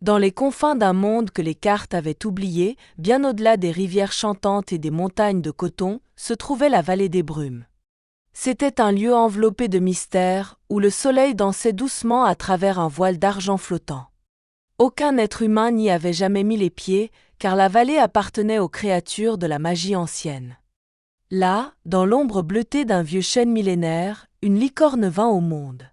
Dans les confins d'un monde que les cartes avaient oublié, bien au-delà des rivières chantantes et des montagnes de coton, se trouvait la vallée des brumes. C'était un lieu enveloppé de mystère, où le soleil dansait doucement à travers un voile d'argent flottant. Aucun être humain n'y avait jamais mis les pieds, car la vallée appartenait aux créatures de la magie ancienne. Là, dans l'ombre bleutée d'un vieux chêne millénaire, une licorne vint au monde.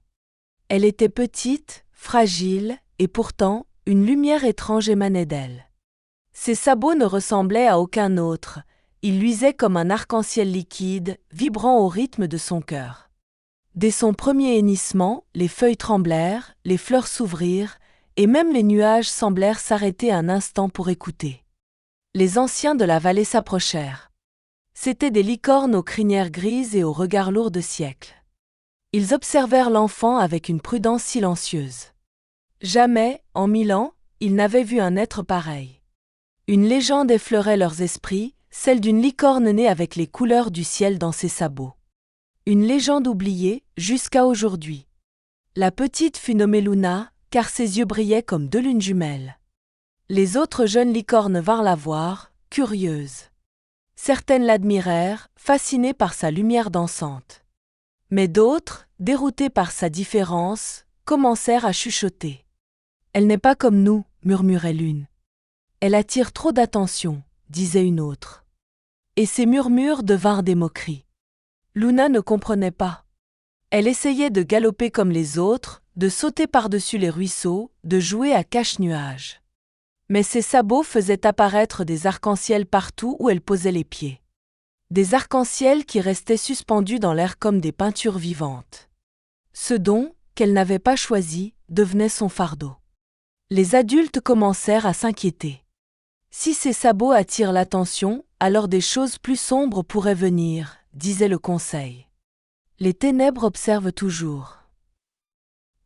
Elle était petite, fragile, et pourtant, une lumière étrange émanait d'elle. Ses sabots ne ressemblaient à aucun autre, ils luisaient comme un arc-en-ciel liquide, vibrant au rythme de son cœur. Dès son premier hennissement, les feuilles tremblèrent, les fleurs s'ouvrirent, et même les nuages semblèrent s'arrêter un instant pour écouter. Les anciens de la vallée s'approchèrent. C'étaient des licornes aux crinières grises et aux regards lourds de siècles. Ils observèrent l'enfant avec une prudence silencieuse. Jamais, en 1000 ans, ils n'avaient vu un être pareil. Une légende effleurait leurs esprits, celle d'une licorne née avec les couleurs du ciel dans ses sabots. Une légende oubliée, jusqu'à aujourd'hui. La petite fut nommée Luna, car ses yeux brillaient comme deux lunes jumelles. Les autres jeunes licornes vinrent la voir, curieuses. Certaines l'admirèrent, fascinées par sa lumière dansante. Mais d'autres, déroutées par sa différence, commencèrent à chuchoter. « Elle n'est pas comme nous », murmurait l'une. « Elle attire trop d'attention », disait une autre. Et ces murmures devinrent des moqueries. Luna ne comprenait pas. Elle essayait de galoper comme les autres, de sauter par-dessus les ruisseaux, de jouer à cache-nuages. Mais ses sabots faisaient apparaître des arcs-en-ciel partout où elle posait les pieds. Des arcs-en-ciel qui restaient suspendus dans l'air comme des peintures vivantes. Ce don, qu'elle n'avait pas choisi, devenait son fardeau. Les adultes commencèrent à s'inquiéter. Si ces sabots attirent l'attention, alors des choses plus sombres pourraient venir, disait le conseil. Les ténèbres observent toujours.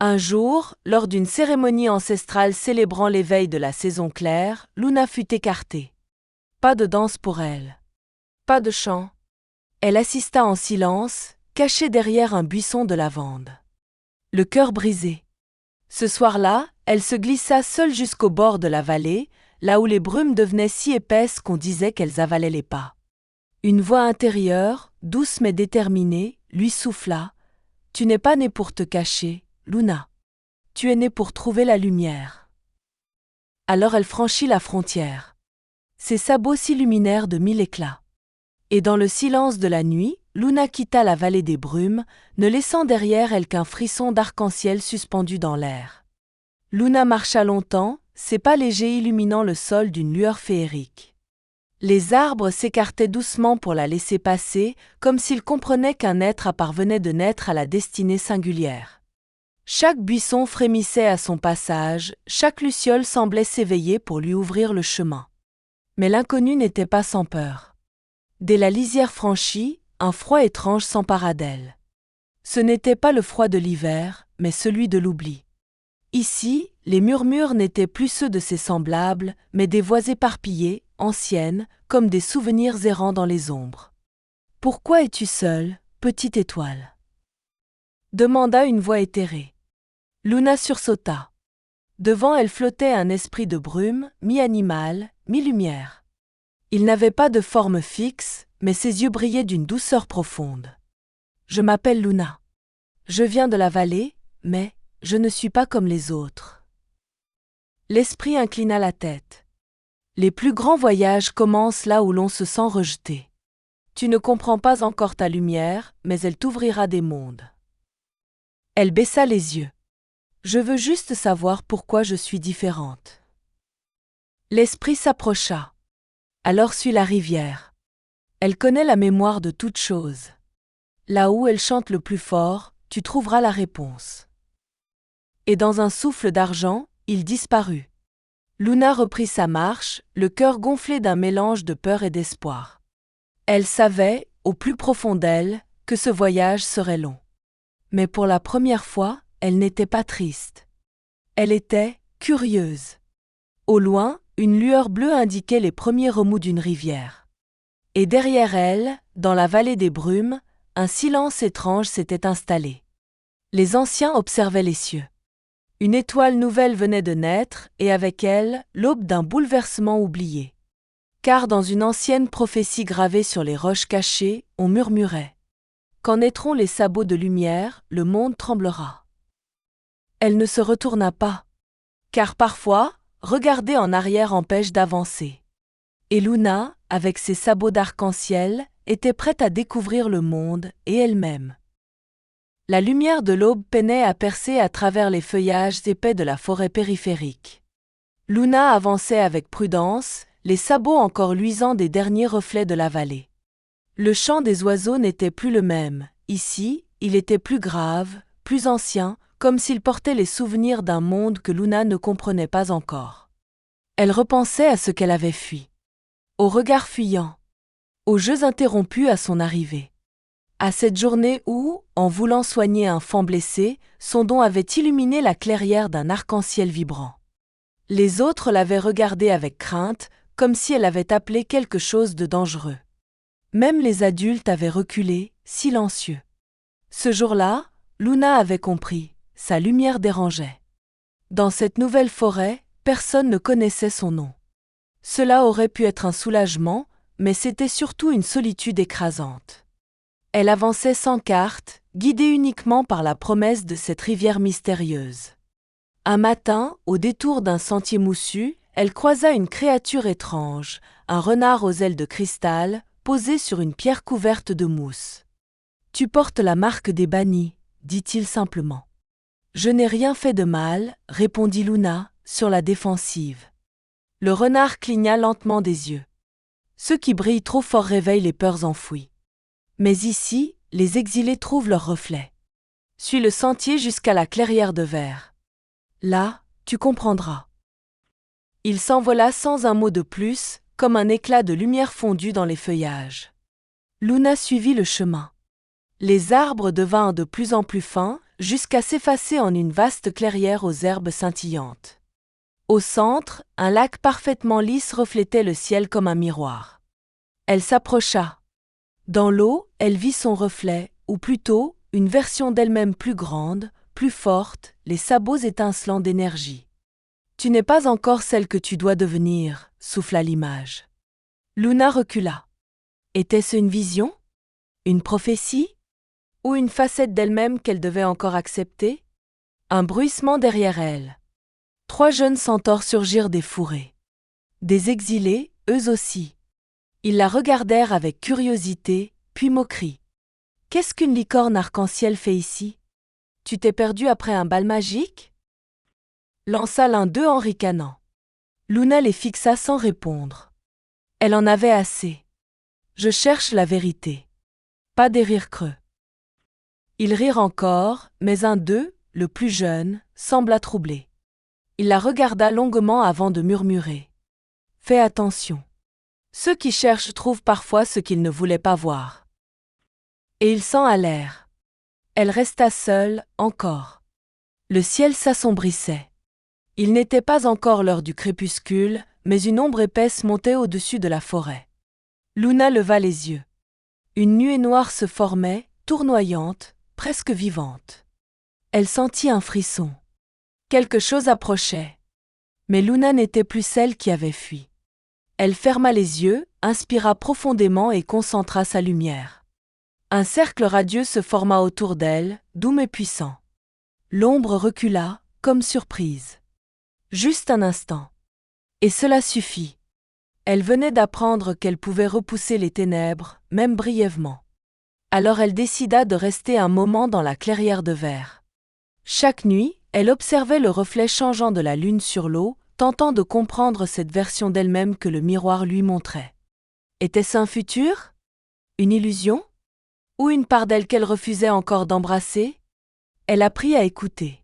Un jour, lors d'une cérémonie ancestrale célébrant l'éveil de la saison claire, Luna fut écartée. Pas de danse pour elle. Pas de chant. Elle assista en silence, cachée derrière un buisson de lavande. Le cœur brisé. Ce soir-là, elle se glissa seule jusqu'au bord de la vallée, là où les brumes devenaient si épaisses qu'on disait qu'elles avalaient les pas. Une voix intérieure, douce mais déterminée, lui souffla « Tu n'es pas née pour te cacher, Luna. Tu es née pour trouver la lumière. » Alors elle franchit la frontière. Ses sabots s'illuminèrent de 1000 éclats. Et dans le silence de la nuit, Luna quitta la vallée des brumes, ne laissant derrière elle qu'un frisson d'arc-en-ciel suspendu dans l'air. Luna marcha longtemps, ses pas légers illuminant le sol d'une lueur féerique. Les arbres s'écartaient doucement pour la laisser passer, comme s'ils comprenaient qu'un être parvenait de naître à la destinée singulière. Chaque buisson frémissait à son passage, chaque luciole semblait s'éveiller pour lui ouvrir le chemin. Mais l'inconnu n'était pas sans peur. Dès la lisière franchie, un froid étrange s'empara d'elle. Ce n'était pas le froid de l'hiver, mais celui de l'oubli. Ici, les murmures n'étaient plus ceux de ses semblables, mais des voix éparpillées, anciennes, comme des souvenirs errants dans les ombres. « Pourquoi es-tu seule, petite étoile ?» demanda une voix éthérée. Luna sursauta. Devant elle flottait un esprit de brume, mi-animal, mi-lumière. Il n'avait pas de forme fixe, mais ses yeux brillaient d'une douceur profonde. « Je m'appelle Luna. Je viens de la vallée, mais je ne suis pas comme les autres. » L'esprit inclina la tête. Les plus grands voyages commencent là où l'on se sent rejeté. Tu ne comprends pas encore ta lumière, mais elle t'ouvrira des mondes. Elle baissa les yeux. Je veux juste savoir pourquoi je suis différente. L'esprit s'approcha. Alors suit la rivière. Elle connaît la mémoire de toutes choses. Là où elle chante le plus fort, tu trouveras la réponse. Et dans un souffle d'argent, il disparut. Luna reprit sa marche, le cœur gonflé d'un mélange de peur et d'espoir. Elle savait, au plus profond d'elle, que ce voyage serait long. Mais pour la première fois, elle n'était pas triste. Elle était curieuse. Au loin, une lueur bleue indiquait les premiers remous d'une rivière. Et derrière elle, dans la vallée des brumes, un silence étrange s'était installé. Les anciens observaient les cieux. Une étoile nouvelle venait de naître, et avec elle, l'aube d'un bouleversement oublié. Car dans une ancienne prophétie gravée sur les roches cachées, on murmurait « Quand naîtront les sabots de lumière, le monde tremblera. » Elle ne se retourna pas. Car parfois, regarder en arrière empêche d'avancer. Et Luna, avec ses sabots d'arc-en-ciel, était prête à découvrir le monde et elle-même. La lumière de l'aube peinait à percer à travers les feuillages épais de la forêt périphérique. Luna avançait avec prudence, les sabots encore luisants des derniers reflets de la vallée. Le chant des oiseaux n'était plus le même. Ici, il était plus grave, plus ancien, comme s'il portait les souvenirs d'un monde que Luna ne comprenait pas encore. Elle repensait à ce qu'elle avait fui. Aux regards fuyants. Aux jeux interrompus à son arrivée. À cette journée où, en voulant soigner un fan blessé, son don avait illuminé la clairière d'un arc-en-ciel vibrant. Les autres l'avaient regardée avec crainte, comme si elle avait appelé quelque chose de dangereux. Même les adultes avaient reculé, silencieux. Ce jour-là, Luna avait compris, sa lumière dérangeait. Dans cette nouvelle forêt, personne ne connaissait son nom. Cela aurait pu être un soulagement, mais c'était surtout une solitude écrasante. Elle avançait sans carte, guidée uniquement par la promesse de cette rivière mystérieuse. Un matin, au détour d'un sentier moussu, elle croisa une créature étrange, un renard aux ailes de cristal, posé sur une pierre couverte de mousse. « Tu portes la marque des bannis, » dit-il simplement. « Je n'ai rien fait de mal, » répondit Luna, sur la défensive. Le renard cligna lentement des yeux. Ceux qui brillent trop fort réveillent les peurs enfouies. Mais ici, les exilés trouvent leur reflet. Suis le sentier jusqu'à la clairière de verre. Là, tu comprendras. Il s'envola sans un mot de plus, comme un éclat de lumière fondue dans les feuillages. Luna suivit le chemin. Les arbres devinrent de plus en plus fins, jusqu'à s'effacer en une vaste clairière aux herbes scintillantes. Au centre, un lac parfaitement lisse reflétait le ciel comme un miroir. Elle s'approcha. Dans l'eau, elle vit son reflet, ou plutôt, une version d'elle-même plus grande, plus forte, les sabots étincelants d'énergie. « Tu n'es pas encore celle que tu dois devenir », souffla l'image. Luna recula. Était-ce une vision? Une prophétie? Ou une facette d'elle-même qu'elle devait encore accepter? Un bruissement derrière elle. 3 jeunes centaures surgirent des fourrés. Des exilés, eux aussi. Ils la regardèrent avec curiosité, puis moquerie. « Qu'est-ce qu'une licorne arc-en-ciel fait ici? Tu t'es perdu après un bal magique ?» lança l'un d'eux en ricanant. Luna les fixa sans répondre. Elle en avait assez. « Je cherche la vérité. » Pas des rires creux. Ils rirent encore, mais un d'eux, le plus jeune, sembla troublé. Il la regarda longuement avant de murmurer. « Fais attention. Ceux qui cherchent trouvent parfois ce qu'ils ne voulaient pas voir. » Et ils s'en allèrent. Elle resta seule, encore. Le ciel s'assombrissait. Il n'était pas encore l'heure du crépuscule, mais une ombre épaisse montait au-dessus de la forêt. Luna leva les yeux. Une nuée noire se formait, tournoyante, presque vivante. Elle sentit un frisson. Quelque chose approchait. Mais Luna n'était plus celle qui avait fui. Elle ferma les yeux, inspira profondément et concentra sa lumière. Un cercle radieux se forma autour d'elle, doux mais puissant. L'ombre recula, comme surprise. Juste un instant. Et cela suffit. Elle venait d'apprendre qu'elle pouvait repousser les ténèbres, même brièvement. Alors elle décida de rester un moment dans la clairière de verre. Chaque nuit, elle observait le reflet changeant de la lune sur l'eau, tentant de comprendre cette version d'elle-même que le miroir lui montrait. Était-ce un futur? Une illusion? Ou une part d'elle qu'elle refusait encore d'embrasser? Elle apprit à écouter.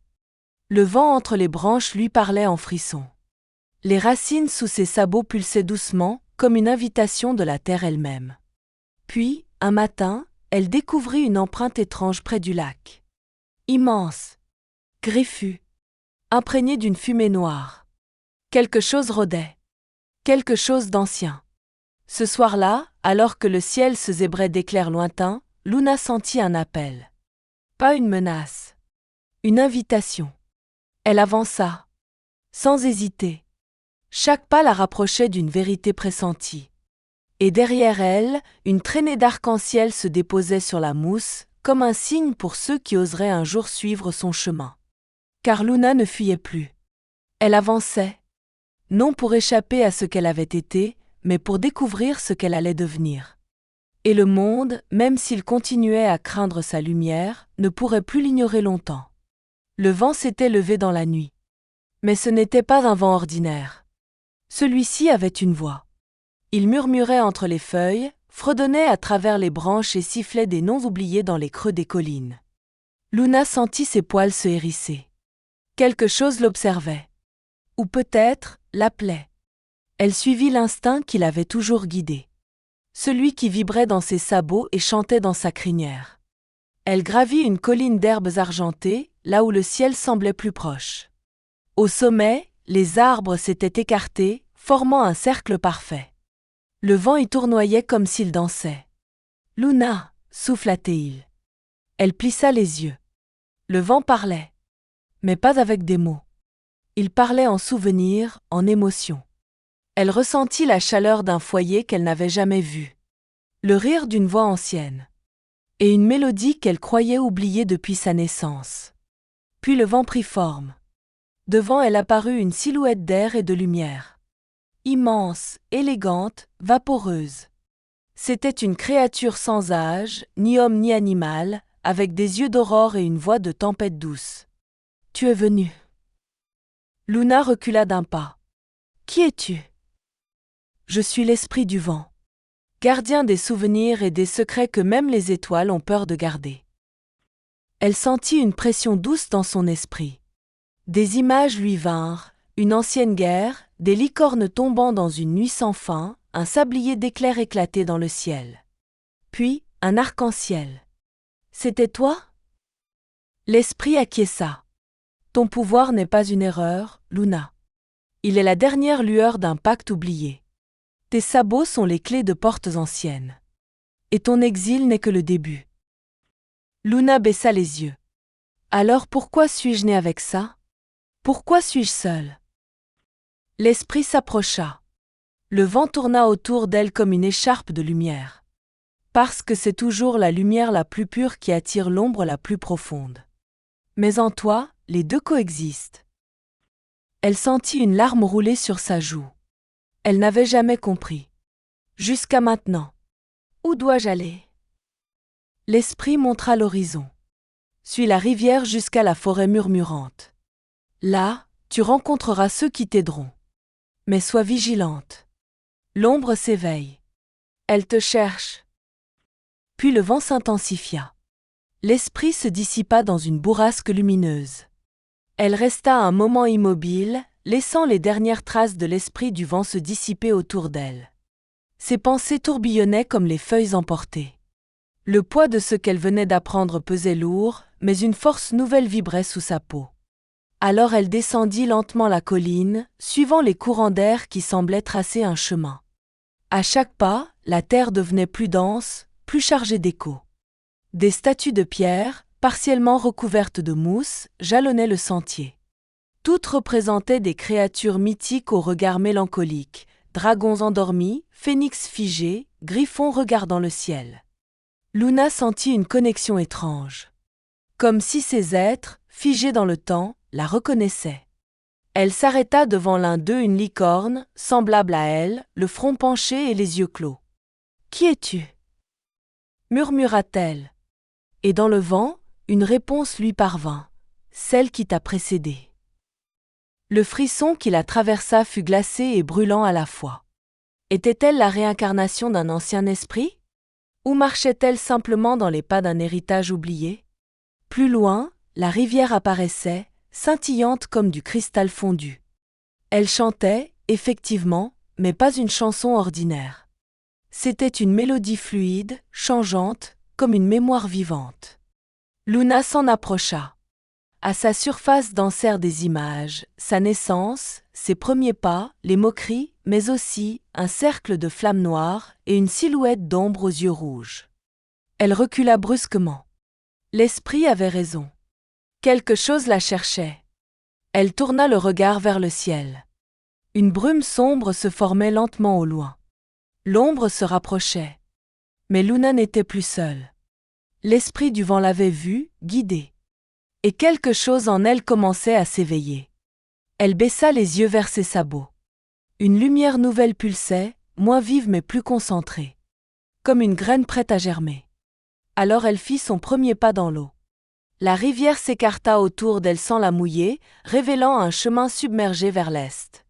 Le vent entre les branches lui parlait en frissons. Les racines sous ses sabots pulsaient doucement, comme une invitation de la terre elle-même. Puis, un matin, elle découvrit une empreinte étrange près du lac. Immense, griffue, imprégnée d'une fumée noire. Quelque chose rôdait. Quelque chose d'ancien. Ce soir-là, alors que le ciel se zébrait d'éclairs lointains, Luna sentit un appel. Pas une menace. Une invitation. Elle avança, sans hésiter. Chaque pas la rapprochait d'une vérité pressentie. Et derrière elle, une traînée d'arc-en-ciel se déposait sur la mousse, comme un signe pour ceux qui oseraient un jour suivre son chemin. Car Luna ne fuyait plus. Elle avançait, non pour échapper à ce qu'elle avait été, mais pour découvrir ce qu'elle allait devenir. Et le monde, même s'il continuait à craindre sa lumière, ne pourrait plus l'ignorer longtemps. Le vent s'était levé dans la nuit. Mais ce n'était pas un vent ordinaire. Celui-ci avait une voix. Il murmurait entre les feuilles, fredonnait à travers les branches et sifflait des noms oubliés dans les creux des collines. Luna sentit ses poils se hérisser. Quelque chose l'observait. Ou peut-être l'appelait. Elle suivit l'instinct qui l'avait toujours guidée. Celui qui vibrait dans ses sabots et chantait dans sa crinière. Elle gravit une colline d'herbes argentées, là où le ciel semblait plus proche. Au sommet, les arbres s'étaient écartés, formant un cercle parfait. Le vent y tournoyait comme s'il dansait. « Luna !» souffla-t-il. Elle plissa les yeux. Le vent parlait. Mais pas avec des mots. Il parlait en souvenirs, en émotions. Elle ressentit la chaleur d'un foyer qu'elle n'avait jamais vu. Le rire d'une voix ancienne. Et une mélodie qu'elle croyait oubliée depuis sa naissance. Puis le vent prit forme. Devant elle apparut une silhouette d'air et de lumière. Immense, élégante, vaporeuse. C'était une créature sans âge, ni homme ni animal, avec des yeux d'aurore et une voix de tempête douce. « Tu es venu. » Luna recula d'un pas. « Qui es-tu » ? « Je suis l'esprit du vent. Gardien des souvenirs et des secrets que même les étoiles ont peur de garder. » Elle sentit une pression douce dans son esprit. Des images lui vinrent, une ancienne guerre, des licornes tombant dans une nuit sans fin, un sablier d'éclairs éclaté dans le ciel. Puis, un arc-en-ciel. « C'était toi ?» L'esprit acquiesça. « Ton pouvoir n'est pas une erreur, Luna. Il est la dernière lueur d'un pacte oublié. Tes sabots sont les clés de portes anciennes. Et ton exil n'est que le début. » Luna baissa les yeux. « Alors pourquoi suis-je née avec ça ? Pourquoi suis-je seule ?» L'esprit s'approcha. Le vent tourna autour d'elle comme une écharpe de lumière. Parce que c'est toujours la lumière la plus pure qui attire l'ombre la plus profonde. Mais en toi, les deux coexistent. Elle sentit une larme rouler sur sa joue. Elle n'avait jamais compris. Jusqu'à maintenant. Où dois-je aller ? L'esprit montra l'horizon. Suis la rivière jusqu'à la forêt murmurante. Là, tu rencontreras ceux qui t'aideront. Mais sois vigilante. L'ombre s'éveille. Elle te cherche. Puis le vent s'intensifia. L'esprit se dissipa dans une bourrasque lumineuse. Elle resta un moment immobile, laissant les dernières traces de l'esprit du vent se dissiper autour d'elle. Ses pensées tourbillonnaient comme les feuilles emportées. Le poids de ce qu'elle venait d'apprendre pesait lourd, mais une force nouvelle vibrait sous sa peau. Alors elle descendit lentement la colline, suivant les courants d'air qui semblaient tracer un chemin. À chaque pas, la terre devenait plus dense, plus chargée d'échos. Des statues de pierre, partiellement recouvertes de mousse, jalonnaient le sentier. Toutes représentaient des créatures mythiques au regard mélancolique, dragons endormis, phénix figés, griffons regardant le ciel. Luna sentit une connexion étrange. Comme si ces êtres, figés dans le temps, la reconnaissaient. Elle s'arrêta devant l'un d'eux, une licorne, semblable à elle, le front penché et les yeux clos. « Qui es-tu » murmura-t-elle. Et dans le vent, une réponse lui parvint. « Celle qui t'a précédée. » Le frisson qui la traversa fut glacé et brûlant à la fois. Était-elle la réincarnation d'un ancien esprit ? Ou marchait-elle simplement dans les pas d'un héritage oublié ? Plus loin, la rivière apparaissait, scintillante comme du cristal fondu. Elle chantait, effectivement, mais pas une chanson ordinaire. C'était une mélodie fluide, changeante, comme une mémoire vivante. Luna s'en approcha. À sa surface dansèrent des images, sa naissance, ses premiers pas, les moqueries, mais aussi un cercle de flammes noires et une silhouette d'ombre aux yeux rouges. Elle recula brusquement. L'esprit avait raison. Quelque chose la cherchait. Elle tourna le regard vers le ciel. Une brume sombre se formait lentement au loin. L'ombre se rapprochait. Mais Luna n'était plus seule. L'esprit du vent l'avait vue, guidée. Et quelque chose en elle commençait à s'éveiller. Elle baissa les yeux vers ses sabots. Une lumière nouvelle pulsait, moins vive mais plus concentrée. Comme une graine prête à germer. Alors elle fit son premier pas dans l'eau. La rivière s'écarta autour d'elle sans la mouiller, révélant un chemin submergé vers l'est.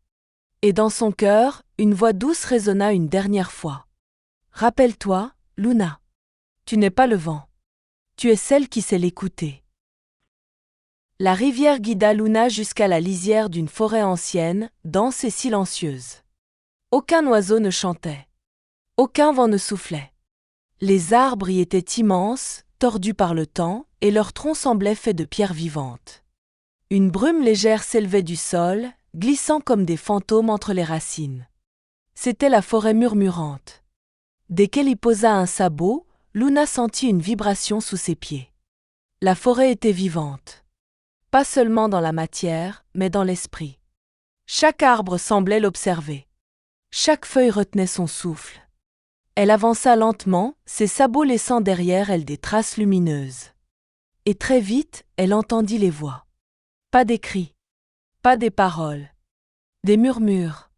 Et dans son cœur, une voix douce résonna une dernière fois. « Rappelle-toi, Luna. Tu n'es pas le vent. Tu es celle qui sait l'écouter. » La rivière guida Luna jusqu'à la lisière d'une forêt ancienne, dense et silencieuse. Aucun oiseau ne chantait. Aucun vent ne soufflait. Les arbres y étaient immenses, tordus par le temps, et leurs troncs semblaient faits de pierres vivantes. Une brume légère s'élevait du sol, glissant comme des fantômes entre les racines. C'était la forêt murmurante. Dès qu'elle y posa un sabot, Luna sentit une vibration sous ses pieds. La forêt était vivante. Pas seulement dans la matière, mais dans l'esprit. Chaque arbre semblait l'observer. Chaque feuille retenait son souffle. Elle avança lentement, ses sabots laissant derrière elle des traces lumineuses. Et très vite, elle entendit les voix. Pas des cris, pas des paroles. Des murmures.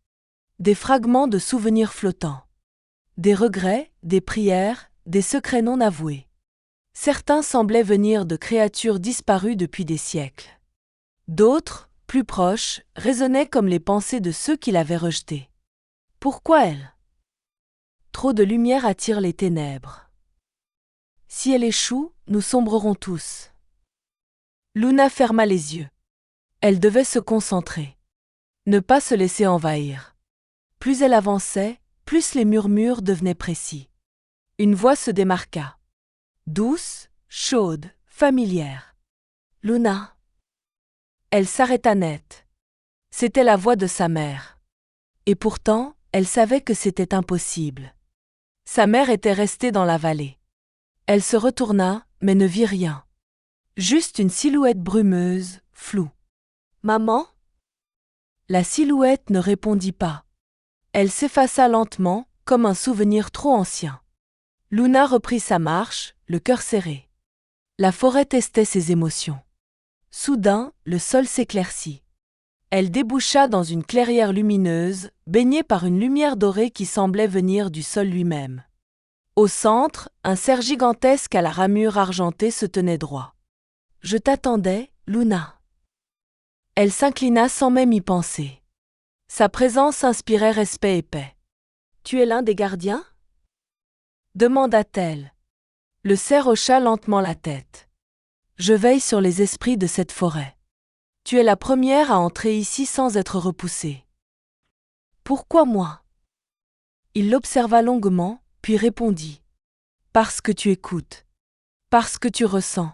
Des fragments de souvenirs flottants. Des regrets, des prières, des secrets non avoués. Certains semblaient venir de créatures disparues depuis des siècles. D'autres, plus proches, résonnaient comme les pensées de ceux qui l'avaient rejetée. Pourquoi elle ? Trop de lumière attire les ténèbres. Si elle échoue, nous sombrerons tous. Luna ferma les yeux. Elle devait se concentrer. Ne pas se laisser envahir. Plus elle avançait, plus les murmures devenaient précis. Une voix se démarqua. Douce, chaude, familière. Luna. Elle s'arrêta net. C'était la voix de sa mère. Et pourtant, elle savait que c'était impossible. Sa mère était restée dans la vallée. Elle se retourna, mais ne vit rien. Juste une silhouette brumeuse, floue. « Maman ?» La silhouette ne répondit pas. Elle s'effaça lentement, comme un souvenir trop ancien. Luna reprit sa marche, le cœur serré. La forêt testait ses émotions. Soudain, le sol s'éclaircit. Elle déboucha dans une clairière lumineuse, baignée par une lumière dorée qui semblait venir du sol lui-même. Au centre, un cerf gigantesque à la ramure argentée se tenait droit. « Je t'attendais, Luna. » Elle s'inclina sans même y penser. Sa présence inspirait respect et paix. « Tu es l'un des gardiens ?» demanda-t-elle. Le cerf hocha lentement la tête. « Je veille sur les esprits de cette forêt. Tu es la première à entrer ici sans être repoussée. »« Pourquoi moi ?» Il l'observa longuement, puis répondit. « Parce que tu écoutes. Parce que tu ressens.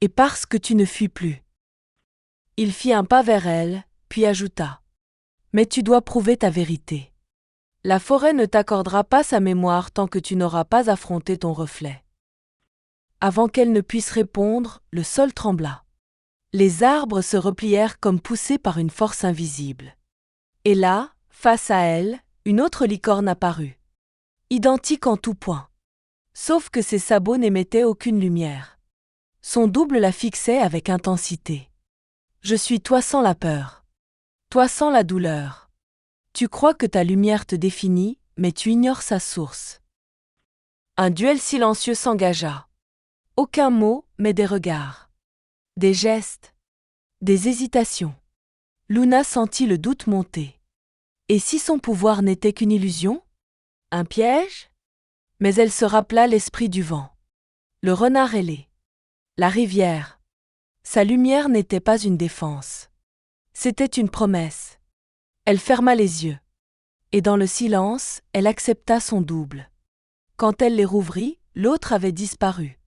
Et parce que tu ne fuis plus. » Il fit un pas vers elle, puis ajouta. « Mais tu dois prouver ta vérité. La forêt ne t'accordera pas sa mémoire tant que tu n'auras pas affronté ton reflet. » Avant qu'elle ne puisse répondre, le sol trembla. Les arbres se replièrent comme poussés par une force invisible. Et là, face à elle, une autre licorne apparut. Identique en tout point. Sauf que ses sabots n'émettaient aucune lumière. Son double la fixait avec intensité. « Je suis toi sans la peur. Toi sans la douleur. Tu crois que ta lumière te définit, mais tu ignores sa source. » Un duel silencieux s'engagea. Aucun mot, mais des regards. Des gestes. Des hésitations. Luna sentit le doute monter. Et si son pouvoir n'était qu'une illusion ? Un piège ? Mais elle se rappela l'esprit du vent. Le renard ailé. La rivière. Sa lumière n'était pas une défense. C'était une promesse. Elle ferma les yeux. Et dans le silence, elle accepta son double. Quand elle les rouvrit, l'autre avait disparu.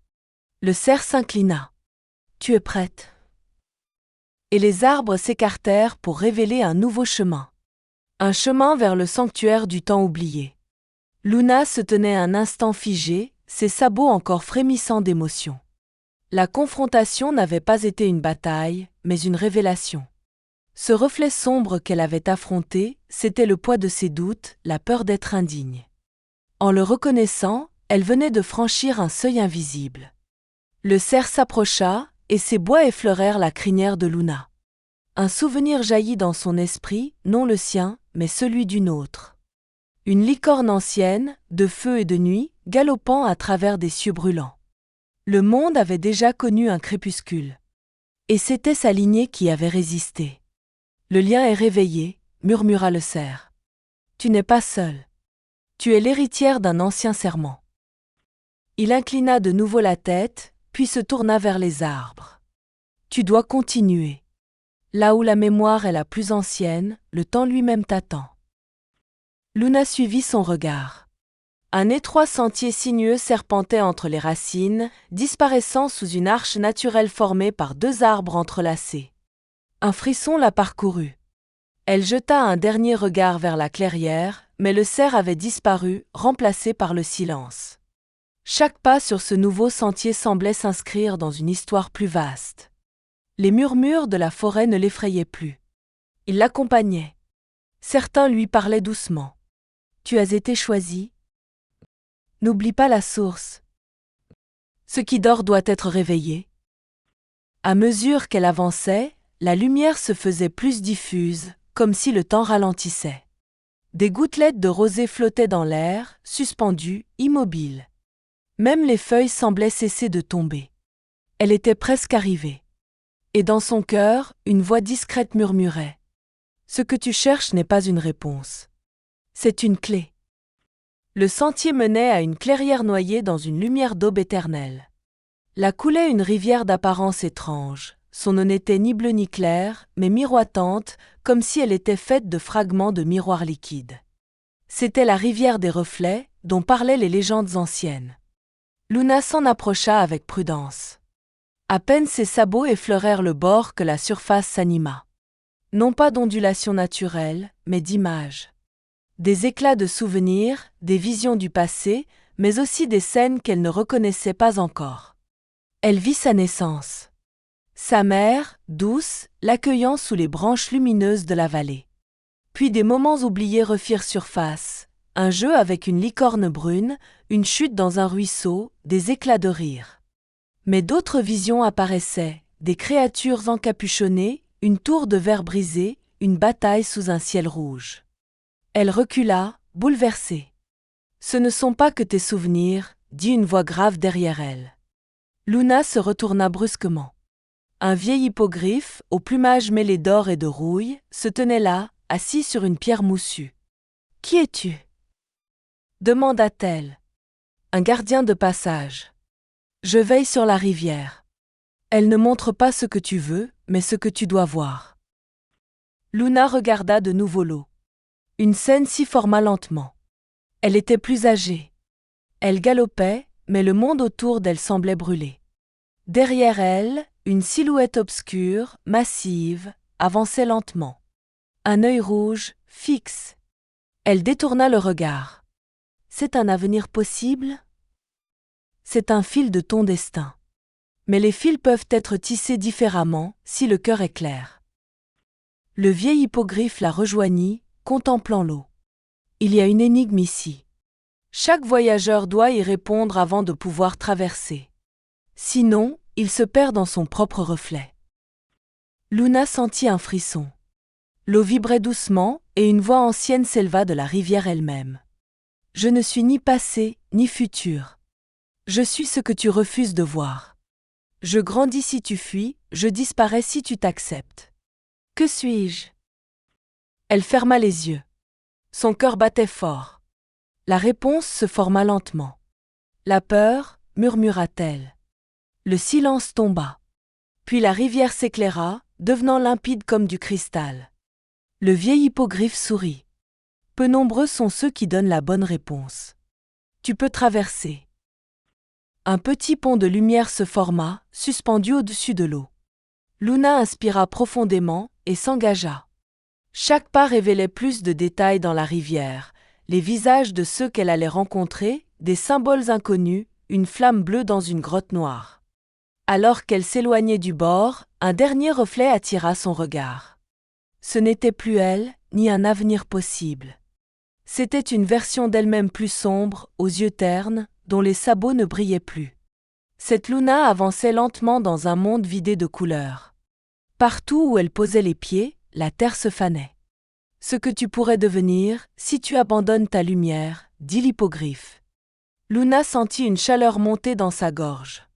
Le cerf s'inclina. « Tu es prête ?» Et les arbres s'écartèrent pour révéler un nouveau chemin. Un chemin vers le sanctuaire du temps oublié. Luna se tenait un instant figée, ses sabots encore frémissant d'émotion. La confrontation n'avait pas été une bataille, mais une révélation. Ce reflet sombre qu'elle avait affronté, c'était le poids de ses doutes, la peur d'être indigne. En le reconnaissant, elle venait de franchir un seuil invisible. Le cerf s'approcha, et ses bois effleurèrent la crinière de Luna. Un souvenir jaillit dans son esprit, non le sien, mais celui d'une autre. Une licorne ancienne, de feu et de nuit, galopant à travers des cieux brûlants. Le monde avait déjà connu un crépuscule. Et c'était sa lignée qui avait résisté. Le lien est réveillé, murmura le cerf. Tu n'es pas seule. Tu es l'héritière d'un ancien serment. Il inclina de nouveau la tête, puis se tourna vers les arbres. Tu dois continuer. Là où la mémoire est la plus ancienne, le temps lui-même t'attend. Luna suivit son regard. Un étroit sentier sinueux serpentait entre les racines, disparaissant sous une arche naturelle formée par deux arbres entrelacés. Un frisson la parcourut. Elle jeta un dernier regard vers la clairière, mais le cerf avait disparu, remplacé par le silence. Chaque pas sur ce nouveau sentier semblait s'inscrire dans une histoire plus vaste. Les murmures de la forêt ne l'effrayaient plus. Ils l'accompagnaient. Certains lui parlaient doucement. « Tu as été choisi. N'oublie pas la source. Ce qui dort doit être réveillé. » À mesure qu'elle avançait, la lumière se faisait plus diffuse, comme si le temps ralentissait. Des gouttelettes de rosée flottaient dans l'air, suspendues, immobiles. Même les feuilles semblaient cesser de tomber. Elle était presque arrivée. Et dans son cœur, une voix discrète murmurait. « Ce que tu cherches n'est pas une réponse. C'est une clé. » Le sentier menait à une clairière noyée dans une lumière d'aube éternelle. Là coulait une rivière d'apparence étrange. Son eau n'était ni bleue ni claire, mais miroitante, comme si elle était faite de fragments de miroirs liquides. C'était la rivière des reflets, dont parlaient les légendes anciennes. Luna s'en approcha avec prudence. À peine ses sabots effleurèrent le bord que la surface s'anima. Non pas d'ondulations naturelles, mais d'images. Des éclats de souvenirs, des visions du passé, mais aussi des scènes qu'elle ne reconnaissait pas encore. Elle vit sa naissance. Sa mère, douce, l'accueillant sous les branches lumineuses de la vallée. Puis des moments oubliés refirent surface. Un jeu avec une licorne brune, une chute dans un ruisseau, des éclats de rire. Mais d'autres visions apparaissaient, des créatures encapuchonnées, une tour de verre brisée, une bataille sous un ciel rouge. Elle recula, bouleversée. « Ce ne sont pas que tes souvenirs, » dit une voix grave derrière elle. Luna se retourna brusquement. Un vieil hippogriffe, au plumage mêlé d'or et de rouille, se tenait là, assis sur une pierre moussue. « Qui es-tu » demanda-t-elle. « Un gardien de passage. Je veille sur la rivière. Elle ne montre pas ce que tu veux, mais ce que tu dois voir. » Luna regarda de nouveau l'eau. Une scène s'y forma lentement. Elle était plus âgée. Elle galopait, mais le monde autour d'elle semblait brûler. Derrière elle, une silhouette obscure, massive, avançait lentement. Un œil rouge, fixe. Elle détourna le regard. C'est un avenir possible ? C'est un fil de ton destin. Mais les fils peuvent être tissés différemment si le cœur est clair. Le vieil hippogriffe la rejoignit, contemplant l'eau. Il y a une énigme ici. Chaque voyageur doit y répondre avant de pouvoir traverser. Sinon, il se perd dans son propre reflet. Luna sentit un frisson. L'eau vibrait doucement et une voix ancienne s'éleva de la rivière elle-même. « Je ne suis ni passé, ni futur. Je suis ce que tu refuses de voir. Je grandis si tu fuis, je disparais si tu t'acceptes. Que suis-je » Elle ferma les yeux. Son cœur battait fort. La réponse se forma lentement. « La peur » murmura-t-elle. Le silence tomba. Puis la rivière s'éclaira, devenant limpide comme du cristal. Le vieil hippogriffe sourit. Peu nombreux sont ceux qui donnent la bonne réponse. Tu peux traverser. Un petit pont de lumière se forma, suspendu au-dessus de l'eau. Luna inspira profondément et s'engagea. Chaque pas révélait plus de détails dans la rivière, les visages de ceux qu'elle allait rencontrer, des symboles inconnus, une flamme bleue dans une grotte noire. Alors qu'elle s'éloignait du bord, un dernier reflet attira son regard. Ce n'était plus elle, ni un avenir possible. C'était une version d'elle-même plus sombre, aux yeux ternes, dont les sabots ne brillaient plus. Cette Luna avançait lentement dans un monde vidé de couleurs. Partout où elle posait les pieds, la terre se fanait. « Ce que tu pourrais devenir, si tu abandonnes ta lumière, » dit l'hippogriffe. Luna sentit une chaleur monter dans sa gorge.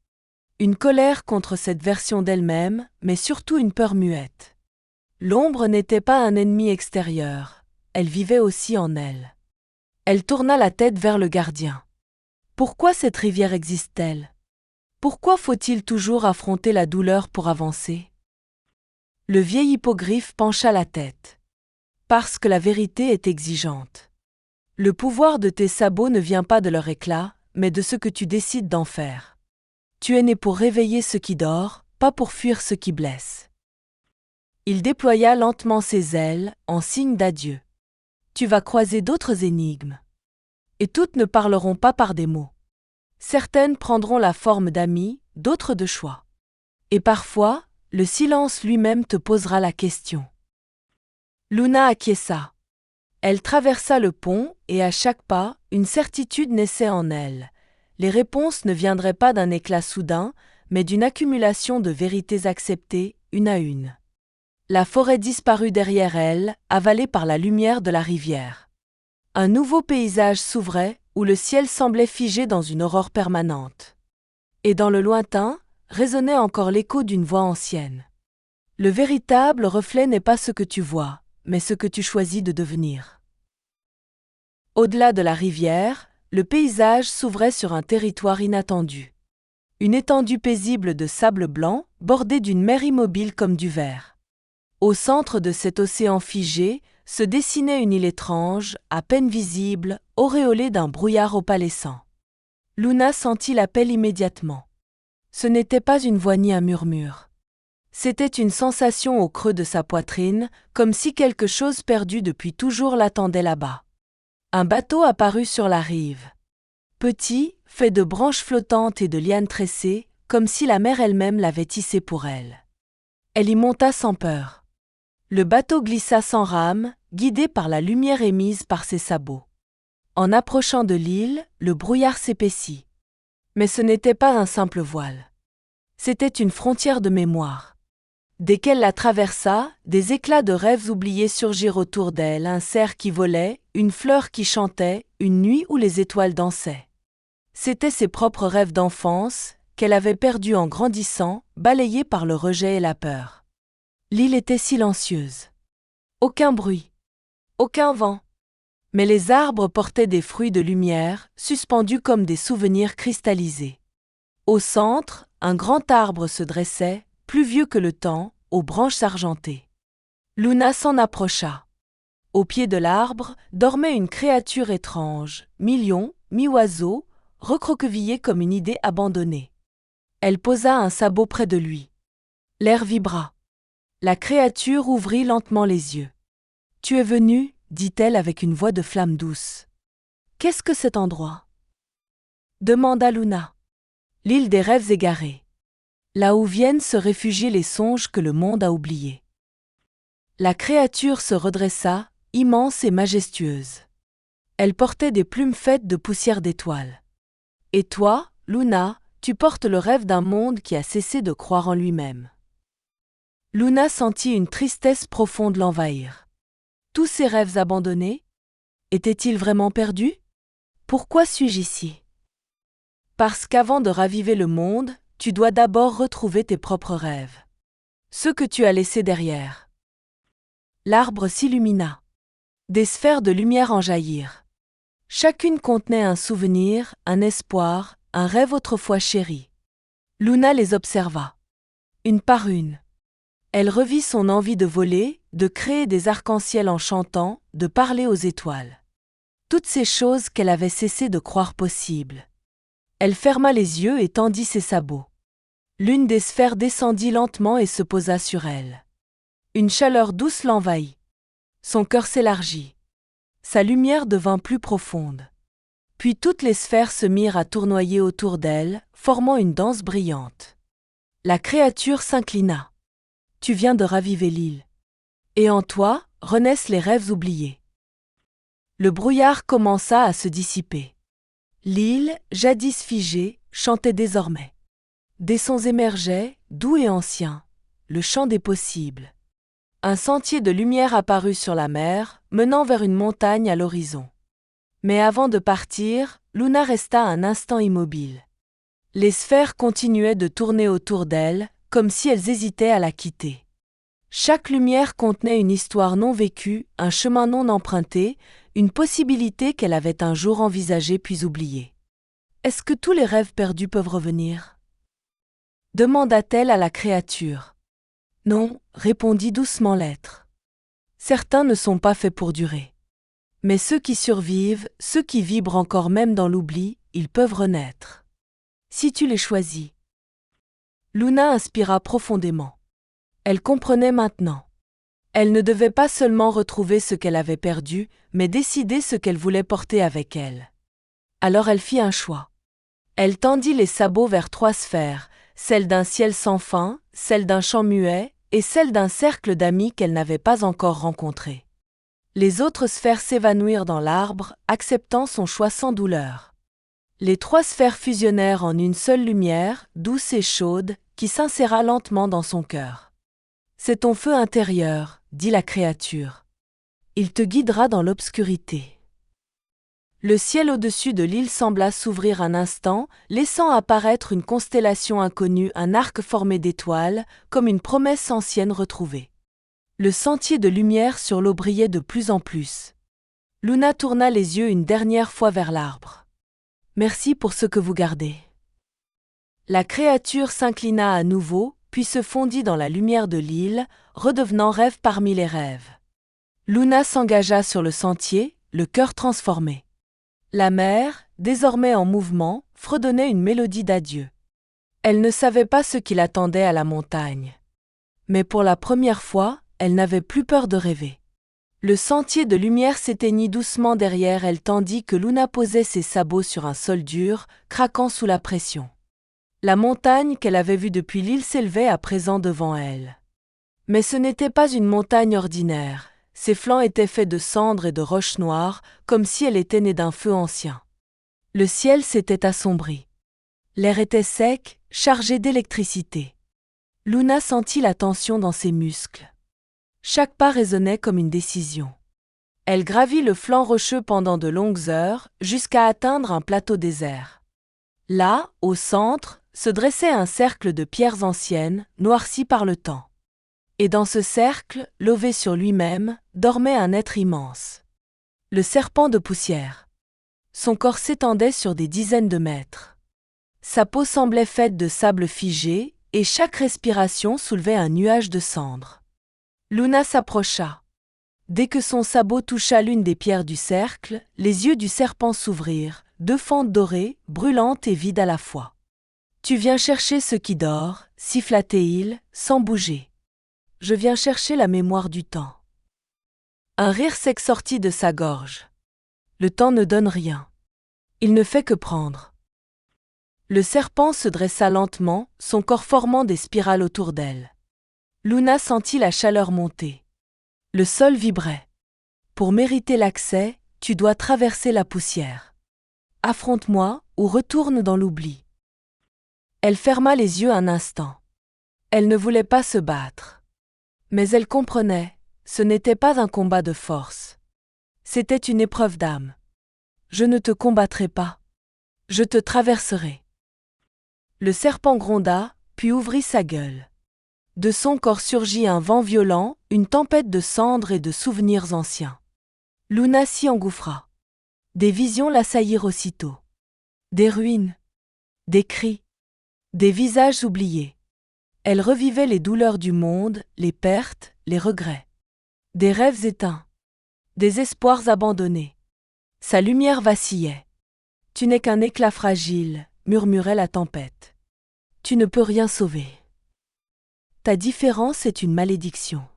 Une colère contre cette version d'elle-même, mais surtout une peur muette. L'ombre n'était pas un ennemi extérieur, elle vivait aussi en elle. Elle tourna la tête vers le gardien. Pourquoi cette rivière existe-t-elle? Pourquoi faut-il toujours affronter la douleur pour avancer? Le vieil hippogriffe pencha la tête. Parce que la vérité est exigeante. Le pouvoir de tes sabots ne vient pas de leur éclat, mais de ce que tu décides d'en faire. Tu es né pour réveiller ce qui dort, pas pour fuir ce qui blesse. Il déploya lentement ses ailes, en signe d'adieu. Tu vas croiser d'autres énigmes. Et toutes ne parleront pas par des mots. Certaines prendront la forme d'amis, d'autres de choix. Et parfois, le silence lui-même te posera la question. Luna acquiesça. Elle traversa le pont et à chaque pas, une certitude naissait en elle. Les réponses ne viendraient pas d'un éclat soudain, mais d'une accumulation de vérités acceptées, une à une. La forêt disparut derrière elle, avalée par la lumière de la rivière. Un nouveau paysage s'ouvrait, où le ciel semblait figé dans une aurore permanente. Et dans le lointain, résonnait encore l'écho d'une voix ancienne. Le véritable reflet n'est pas ce que tu vois, mais ce que tu choisis de devenir. Au-delà de la rivière, le paysage s'ouvrait sur un territoire inattendu. Une étendue paisible de sable blanc, bordée d'une mer immobile comme du verre. Au centre de cet océan figé, se dessinait une île étrange, à peine visible, auréolée d'un brouillard opalescent. Luna sentit l'appel immédiatement. Ce n'était pas une voix ni un murmure. C'était une sensation au creux de sa poitrine, comme si quelque chose perdu depuis toujours l'attendait là-bas. Un bateau apparut sur la rive. Petit, fait de branches flottantes et de lianes tressées, comme si la mer elle-même l'avait tissé pour elle. Elle y monta sans peur. Le bateau glissa sans rame, guidé par la lumière émise par ses sabots. En approchant de l'île, le brouillard s'épaissit. Mais ce n'était pas un simple voile. C'était une frontière de mémoire. Dès qu'elle la traversa, des éclats de rêves oubliés surgirent autour d'elle, un cerf qui volait, une fleur qui chantait, une nuit où les étoiles dansaient. C'étaient ses propres rêves d'enfance, qu'elle avait perdus en grandissant, balayés par le rejet et la peur. L'île était silencieuse. Aucun bruit. Aucun vent. Mais les arbres portaient des fruits de lumière, suspendus comme des souvenirs cristallisés. Au centre, un grand arbre se dressait, plus vieux que le temps, aux branches argentées. Luna s'en approcha. Au pied de l'arbre dormait une créature étrange, mi-lion, mi-oiseau, recroquevillée comme une idée abandonnée. Elle posa un sabot près de lui. L'air vibra. La créature ouvrit lentement les yeux. « Tu es venu ?» dit-elle avec une voix de flamme douce. « Qu'est-ce que cet endroit ?» demanda Luna. « L'île des rêves égarés. Là où viennent se réfugier les songes que le monde a oubliés. » La créature se redressa, immense et majestueuse. Elle portait des plumes faites de poussière d'étoiles. « Et toi, Luna, tu portes le rêve d'un monde qui a cessé de croire en lui-même. » Luna sentit une tristesse profonde l'envahir. Tous ces rêves abandonnés? Étaient-ils vraiment perdus? Pourquoi suis-je ici? Parce qu'avant de raviver le monde, tu dois d'abord retrouver tes propres rêves. Ceux que tu as laissés derrière. L'arbre s'illumina. Des sphères de lumière en jaillirent. Chacune contenait un souvenir, un espoir, un rêve autrefois chéri. Luna les observa. Une par une. Elle revit son envie de voler, de créer des arcs-en-ciel en chantant, de parler aux étoiles. Toutes ces choses qu'elle avait cessé de croire possibles. Elle ferma les yeux et tendit ses sabots. L'une des sphères descendit lentement et se posa sur elle. Une chaleur douce l'envahit. Son cœur s'élargit. Sa lumière devint plus profonde. Puis toutes les sphères se mirent à tournoyer autour d'elle, formant une danse brillante. La créature s'inclina. « Tu viens de raviver l'île. Et en toi, renaissent les rêves oubliés. Le brouillard commença à se dissiper. L'île, jadis figée, chantait désormais. Des sons émergeaient, doux et anciens, le chant des possibles. Un sentier de lumière apparut sur la mer, menant vers une montagne à l'horizon. Mais avant de partir, Luna resta un instant immobile. Les sphères continuaient de tourner autour d'elle, comme si elles hésitaient à la quitter. Chaque lumière contenait une histoire non vécue, un chemin non emprunté, une possibilité qu'elle avait un jour envisagée puis oubliée. « Est-ce que tous les rêves perdus peuvent revenir ?» demanda-t-elle à la créature. « Non, répondit doucement l'être. Certains ne sont pas faits pour durer. Mais ceux qui survivent, ceux qui vibrent encore même dans l'oubli, ils peuvent renaître. Si tu les choisis. » Luna inspira profondément. Elle comprenait maintenant. Elle ne devait pas seulement retrouver ce qu'elle avait perdu, mais décider ce qu'elle voulait porter avec elle. Alors elle fit un choix. Elle tendit les sabots vers 3 sphères, celle d'un ciel sans fin, celle d'un chant muet, et celle d'un cercle d'amis qu'elle n'avait pas encore rencontrés. Les autres sphères s'évanouirent dans l'arbre, acceptant son choix sans douleur. Les 3 sphères fusionnèrent en une seule lumière, douce et chaude, qui s'inséra lentement dans son cœur. « C'est ton feu intérieur, dit la créature. Il te guidera dans l'obscurité. » Le ciel au-dessus de l'île sembla s'ouvrir un instant, laissant apparaître une constellation inconnue, un arc formé d'étoiles, comme une promesse ancienne retrouvée. Le sentier de lumière sur l'eau brillait de plus en plus. Luna tourna les yeux une dernière fois vers l'arbre. « Merci pour ce que vous gardez. » La créature s'inclina à nouveau, puis se fondit dans la lumière de l'île, redevenant rêve parmi les rêves. Luna s'engagea sur le sentier, le cœur transformé. La mer, désormais en mouvement, fredonnait une mélodie d'adieu. Elle ne savait pas ce qui l'attendait à la montagne. Mais pour la première fois, elle n'avait plus peur de rêver. Le sentier de lumière s'éteignit doucement derrière elle tandis que Luna posait ses sabots sur un sol dur, craquant sous la pression. La montagne qu'elle avait vue depuis l'île s'élevait à présent devant elle. Mais ce n'était pas une montagne ordinaire, ses flancs étaient faits de cendres et de roches noires, comme si elle était née d'un feu ancien. Le ciel s'était assombri. L'air était sec, chargé d'électricité. Luna sentit la tension dans ses muscles. Chaque pas résonnait comme une décision. Elle gravit le flanc rocheux pendant de longues heures, jusqu'à atteindre un plateau désert. Là, au centre, se dressait un cercle de pierres anciennes, noircies par le temps. Et dans ce cercle, lové sur lui-même, dormait un être immense. Le serpent de poussière. Son corps s'étendait sur des dizaines de mètres. Sa peau semblait faite de sable figé, et chaque respiration soulevait un nuage de cendres. Luna s'approcha. Dès que son sabot toucha l'une des pierres du cercle, les yeux du serpent s'ouvrirent, 2 fentes dorées, brûlantes et vides à la fois. « Tu viens chercher ce qui dort, siffla-t-il, sans bouger. Je viens chercher la mémoire du temps. » Un rire sec sortit de sa gorge. Le temps ne donne rien. Il ne fait que prendre. Le serpent se dressa lentement, son corps formant des spirales autour d'elle. Luna sentit la chaleur monter. Le sol vibrait. Pour mériter l'accès, tu dois traverser la poussière. Affronte-moi ou retourne dans l'oubli. Elle ferma les yeux un instant. Elle ne voulait pas se battre. Mais elle comprenait, ce n'était pas un combat de force. C'était une épreuve d'âme. Je ne te combattrai pas. Je te traverserai. Le serpent gronda, puis ouvrit sa gueule. De son corps surgit un vent violent, une tempête de cendres et de souvenirs anciens. Luna s'y engouffra. Des visions l'assaillirent aussitôt. Des ruines, des cris, des visages oubliés. Elle revivait les douleurs du monde, les pertes, les regrets. Des rêves éteints, des espoirs abandonnés. Sa lumière vacillait. « Tu n'es qu'un éclat fragile », murmurait la tempête. « Tu ne peux rien sauver. Ta différence est une malédiction. »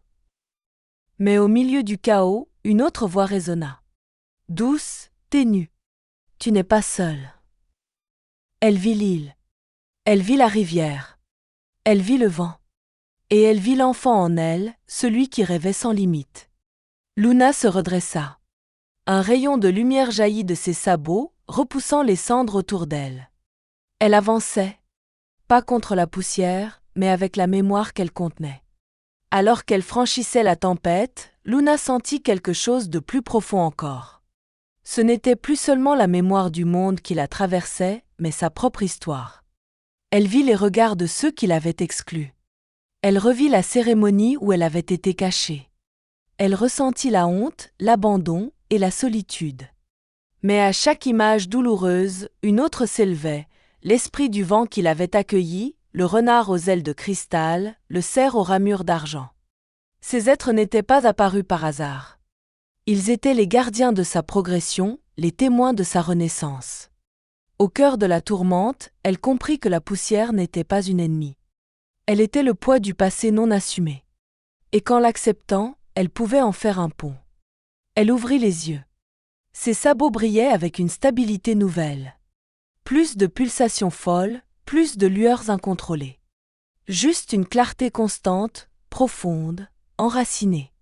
Mais au milieu du chaos, une autre voix résonna. Douce, ténue. « Tu n'es pas seule. » Elle vit l'île. Elle vit la rivière. Elle vit le vent. Et elle vit l'enfant en elle, celui qui rêvait sans limite. Luna se redressa. Un rayon de lumière jaillit de ses sabots, repoussant les cendres autour d'elle. Elle avançait, pas contre la poussière, mais avec la mémoire qu'elle contenait. Alors qu'elle franchissait la tempête, Luna sentit quelque chose de plus profond encore. Ce n'était plus seulement la mémoire du monde qui la traversait, mais sa propre histoire. Elle vit les regards de ceux qui l'avaient exclue. Elle revit la cérémonie où elle avait été cachée. Elle ressentit la honte, l'abandon et la solitude. Mais à chaque image douloureuse, une autre s'élevait, l'esprit du vent qui l'avait accueilli, le renard aux ailes de cristal, le cerf aux ramures d'argent. Ces êtres n'étaient pas apparus par hasard. Ils étaient les gardiens de sa progression, les témoins de sa renaissance. Au cœur de la tourmente, elle comprit que la poussière n'était pas une ennemie. Elle était le poids du passé non assumé. Et qu'en l'acceptant, elle pouvait en faire un pont. Elle ouvrit les yeux. Ses sabots brillaient avec une stabilité nouvelle. Plus de pulsations folles, plus de lueurs incontrôlées. Juste une clarté constante, profonde, enracinée.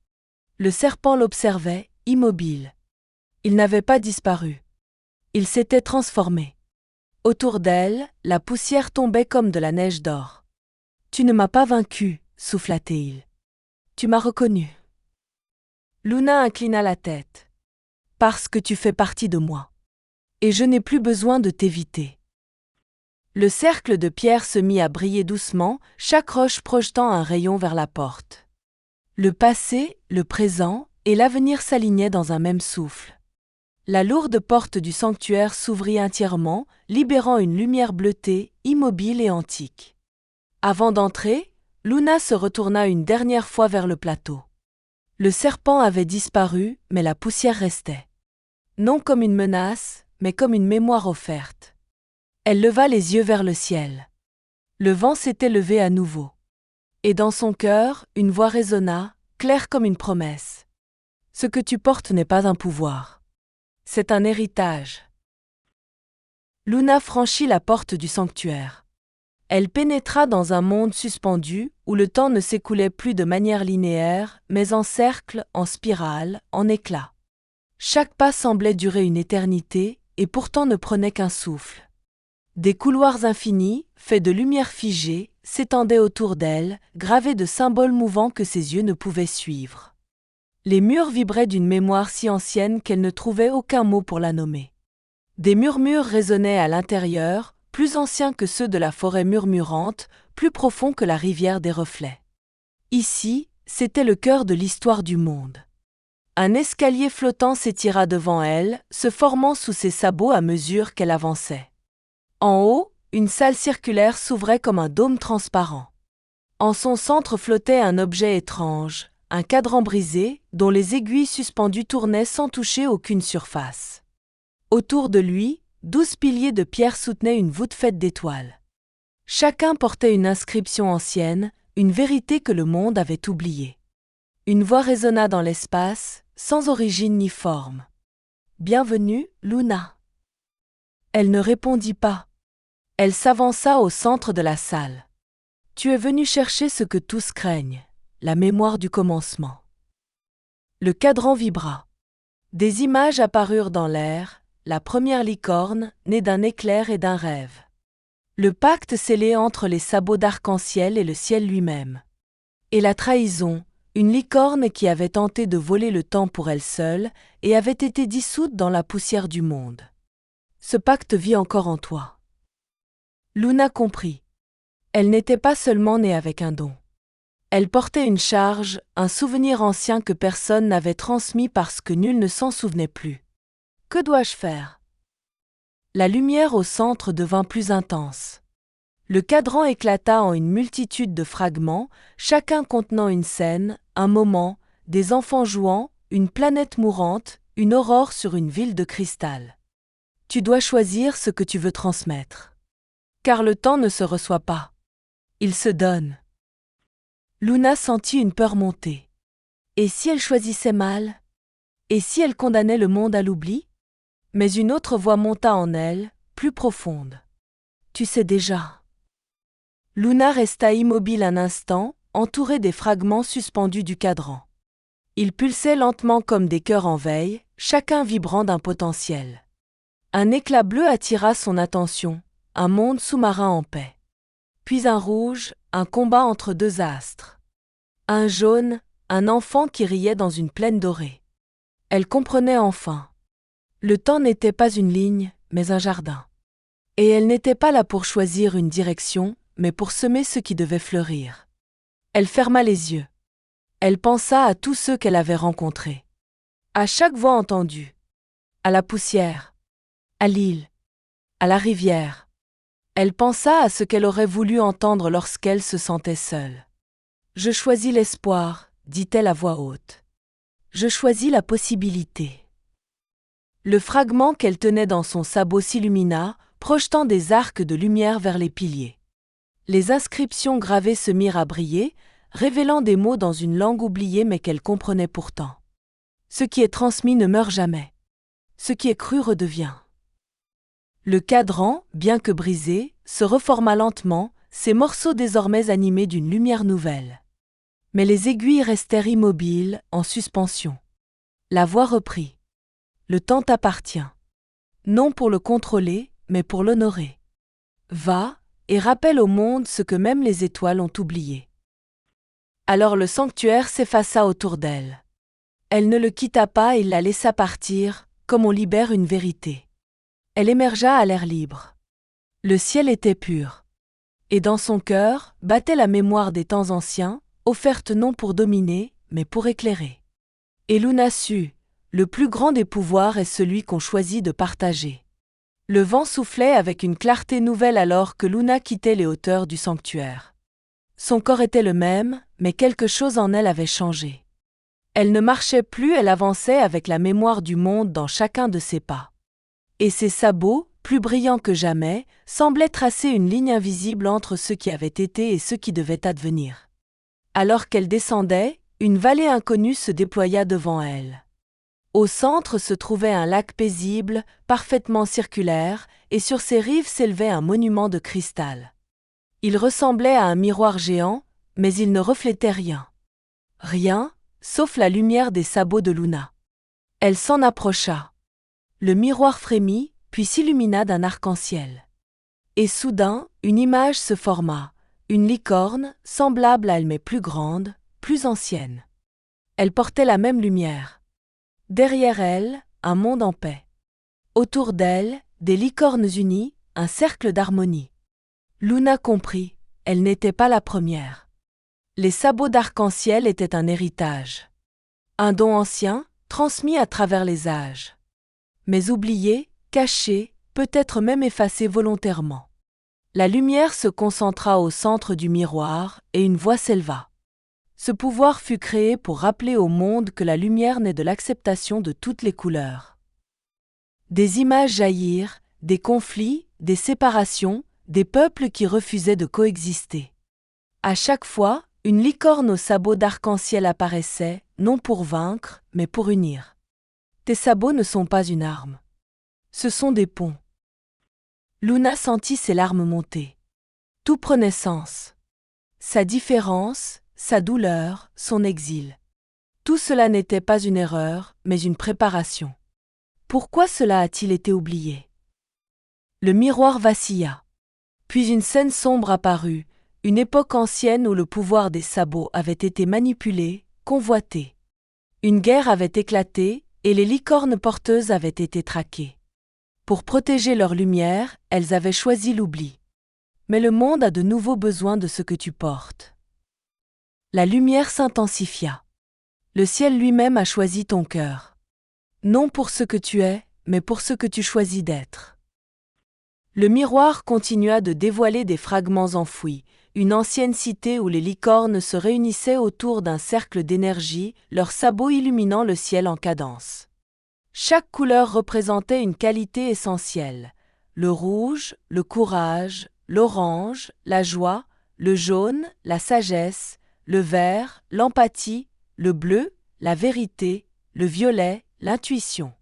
Le serpent l'observait, immobile. Il n'avait pas disparu. Il s'était transformé. Autour d'elle, la poussière tombait comme de la neige d'or. « Tu ne m'as pas vaincu, souffla-t-il. Tu m'as reconnu. » Luna inclina la tête. « Parce que tu fais partie de moi. Et je n'ai plus besoin de t'éviter. » Le cercle de pierre se mit à briller doucement, chaque roche projetant un rayon vers la porte. Le passé, le présent et l'avenir s'alignaient dans un même souffle. La lourde porte du sanctuaire s'ouvrit entièrement, libérant une lumière bleutée, immobile et antique. Avant d'entrer, Luna se retourna une dernière fois vers le plateau. Le serpent avait disparu, mais la poussière restait. Non comme une menace, mais comme une mémoire offerte. Elle leva les yeux vers le ciel. Le vent s'était levé à nouveau. Et dans son cœur, une voix résonna, claire comme une promesse. « Ce que tu portes n'est pas un pouvoir. C'est un héritage. » Luna franchit la porte du sanctuaire. Elle pénétra dans un monde suspendu, où le temps ne s'écoulait plus de manière linéaire, mais en cercle, en spirale, en éclats. Chaque pas semblait durer une éternité, et pourtant ne prenait qu'un souffle. Des couloirs infinis, faits de lumière figée, s'étendaient autour d'elle, gravés de symboles mouvants que ses yeux ne pouvaient suivre. Les murs vibraient d'une mémoire si ancienne qu'elle ne trouvait aucun mot pour la nommer. Des murmures résonnaient à l'intérieur, plus anciens que ceux de la forêt murmurante, plus profonds que la rivière des reflets. Ici, c'était le cœur de l'histoire du monde. Un escalier flottant s'étira devant elle, se formant sous ses sabots à mesure qu'elle avançait. En haut, une salle circulaire s'ouvrait comme un dôme transparent. En son centre flottait un objet étrange, un cadran brisé, dont les aiguilles suspendues tournaient sans toucher aucune surface. Autour de lui, 12 piliers de pierre soutenaient une voûte faite d'étoiles. Chacun portait une inscription ancienne, une vérité que le monde avait oubliée. Une voix résonna dans l'espace, sans origine ni forme. « Bienvenue, Luna. » Elle ne répondit pas. Elle s'avança au centre de la salle. « Tu es venue chercher ce que tous craignent, la mémoire du commencement. » Le cadran vibra. Des images apparurent dans l'air, la première licorne, née d'un éclair et d'un rêve. Le pacte scellé entre les sabots d'arc-en-ciel et le ciel lui-même. Et la trahison, une licorne qui avait tenté de voler le temps pour elle seule et avait été dissoute dans la poussière du monde. Ce pacte vit encore en toi. Luna comprit. Elle n'était pas seulement née avec un don. Elle portait une charge, un souvenir ancien que personne n'avait transmis parce que nul ne s'en souvenait plus. Que dois-je faire ? La lumière au centre devint plus intense. Le cadran éclata en une multitude de fragments, chacun contenant une scène, un moment, des enfants jouant, une planète mourante, une aurore sur une ville de cristal. Tu dois choisir ce que tu veux transmettre. Car le temps ne se reçoit pas. Il se donne. Luna sentit une peur monter. Et si elle choisissait mal ? Et si elle condamnait le monde à l'oubli ? Mais une autre voix monta en elle, plus profonde. Tu sais déjà. Luna resta immobile un instant, entourés des fragments suspendus du cadran. Ils pulsaient lentement comme des cœurs en veille, chacun vibrant d'un potentiel. Un éclat bleu attira son attention, un monde sous-marin en paix. Puis un rouge, un combat entre deux astres. Un jaune, un enfant qui riait dans une plaine dorée. Elle comprenait enfin. Le temps n'était pas une ligne, mais un jardin. Et elle n'était pas là pour choisir une direction, mais pour semer ce qui devait fleurir. Elle ferma les yeux. Elle pensa à tous ceux qu'elle avait rencontrés. À chaque voix entendue. À la poussière. À l'île. À la rivière. Elle pensa à ce qu'elle aurait voulu entendre lorsqu'elle se sentait seule. « Je choisis l'espoir », dit-elle à voix haute. « Je choisis la possibilité. » Le fragment qu'elle tenait dans son sabot s'illumina, projetant des arcs de lumière vers les piliers. Les inscriptions gravées se mirent à briller, révélant des mots dans une langue oubliée mais qu'elle comprenait pourtant. Ce qui est transmis ne meurt jamais. Ce qui est cru redevient. Le cadran, bien que brisé, se reforma lentement, ses morceaux désormais animés d'une lumière nouvelle. Mais les aiguilles restèrent immobiles, en suspension. La voix reprit. Le temps t'appartient. Non pour le contrôler, mais pour l'honorer. Va, et rappelle au monde ce que même les étoiles ont oublié. Alors le sanctuaire s'effaça autour d'elle. Elle ne le quitta pas et la laissa partir, comme on libère une vérité. Elle émergea à l'air libre. Le ciel était pur. Et dans son cœur battait la mémoire des temps anciens, offerte non pour dominer, mais pour éclairer. Et Luna sut, le plus grand des pouvoirs est celui qu'on choisit de partager. Le vent soufflait avec une clarté nouvelle alors que Luna quittait les hauteurs du sanctuaire. Son corps était le même, mais quelque chose en elle avait changé. Elle ne marchait plus, elle avançait avec la mémoire du monde dans chacun de ses pas. Et ses sabots, plus brillants que jamais, semblaient tracer une ligne invisible entre ce qui avait été et ce qui devait advenir. Alors qu'elle descendait, une vallée inconnue se déploya devant elle. Au centre se trouvait un lac paisible, parfaitement circulaire, et sur ses rives s'élevait un monument de cristal. Il ressemblait à un miroir géant, mais il ne reflétait rien. Rien, sauf la lumière des sabots de Luna. Elle s'en approcha. Le miroir frémit, puis s'illumina d'un arc-en-ciel. Et soudain, une image se forma, une licorne, semblable à elle mais plus grande, plus ancienne. Elle portait la même lumière. Derrière elle, un monde en paix. Autour d'elle, des licornes unies, un cercle d'harmonie. Luna comprit, elle n'était pas la première. Les sabots d'arc-en-ciel étaient un héritage. Un don ancien, transmis à travers les âges. Mais oublié, caché, peut-être même effacé volontairement. La lumière se concentra au centre du miroir et une voix s'éleva. Ce pouvoir fut créé pour rappeler au monde que la lumière naît de l'acceptation de toutes les couleurs. Des images jaillirent, des conflits, des séparations, des peuples qui refusaient de coexister. À chaque fois, une licorne aux sabots d'arc-en-ciel apparaissait, non pour vaincre, mais pour unir. Tes sabots ne sont pas une arme. Ce sont des ponts. Luna sentit ses larmes monter. Tout prenait sens. Sa différence, sa douleur, son exil. Tout cela n'était pas une erreur, mais une préparation. Pourquoi cela a-t-il été oublié? Le miroir vacilla. Puis une scène sombre apparut, une époque ancienne où le pouvoir des sabots avait été manipulé, convoité. Une guerre avait éclaté, et les licornes porteuses avaient été traquées. Pour protéger leur lumière, elles avaient choisi l'oubli. Mais le monde a de nouveaux besoins de ce que tu portes. La lumière s'intensifia. Le ciel lui-même a choisi ton cœur. Non pour ce que tu es, mais pour ce que tu choisis d'être. Le miroir continua de dévoiler des fragments enfouis, une ancienne cité où les licornes se réunissaient autour d'un cercle d'énergie, leurs sabots illuminant le ciel en cadence. Chaque couleur représentait une qualité essentielle. Le rouge, le courage, l'orange, la joie, le jaune, la sagesse, le vert, l'empathie, le bleu, la vérité, le violet, l'intuition.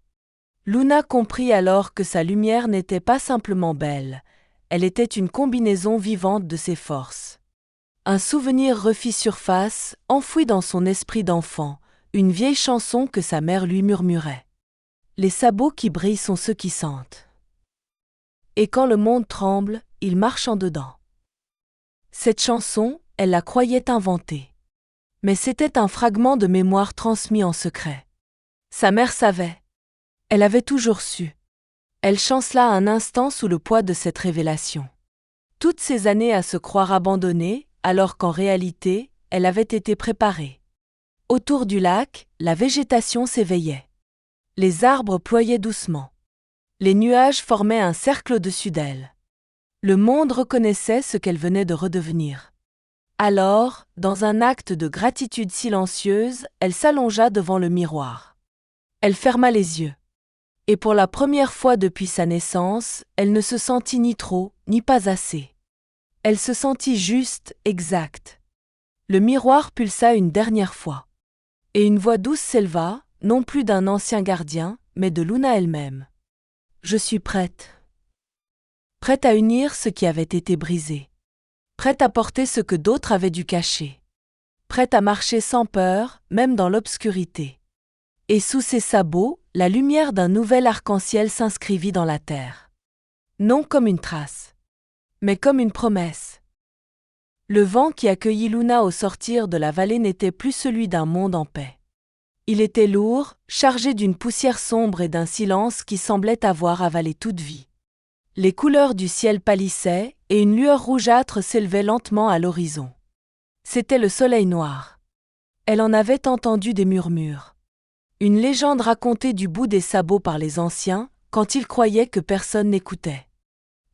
Luna comprit alors que sa lumière n'était pas simplement belle, elle était une combinaison vivante de ses forces. Un souvenir refit surface, enfoui dans son esprit d'enfant, une vieille chanson que sa mère lui murmurait. Les sabots qui brillent sont ceux qui sentent. Et quand le monde tremble, ils marchent en dedans. Cette chanson, elle la croyait inventée. Mais c'était un fragment de mémoire transmis en secret. Sa mère savait. Elle avait toujours su. Elle chancela un instant sous le poids de cette révélation. Toutes ces années à se croire abandonnée, alors qu'en réalité, elle avait été préparée. Autour du lac, la végétation s'éveillait. Les arbres ployaient doucement. Les nuages formaient un cercle au-dessus d'elle. Le monde reconnaissait ce qu'elle venait de redevenir. Alors, dans un acte de gratitude silencieuse, elle s'allongea devant le miroir. Elle ferma les yeux. Et pour la première fois depuis sa naissance, elle ne se sentit ni trop, ni pas assez. Elle se sentit juste, exacte. Le miroir pulsa une dernière fois. Et une voix douce s'éleva, non plus d'un ancien gardien, mais de Luna elle-même. « Je suis prête. Prête à unir ce qui avait été brisé. Prête à porter ce que d'autres avaient dû cacher. Prête à marcher sans peur, même dans l'obscurité. » Et sous ses sabots, la lumière d'un nouvel arc-en-ciel s'inscrivit dans la terre. Non comme une trace, mais comme une promesse. Le vent qui accueillit Luna au sortir de la vallée n'était plus celui d'un monde en paix. Il était lourd, chargé d'une poussière sombre et d'un silence qui semblait avoir avalé toute vie. Les couleurs du ciel pâlissaient et une lueur rougeâtre s'élevait lentement à l'horizon. C'était le soleil noir. Elle en avait entendu des murmures. Une légende racontée du bout des sabots par les anciens, quand ils croyaient que personne n'écoutait.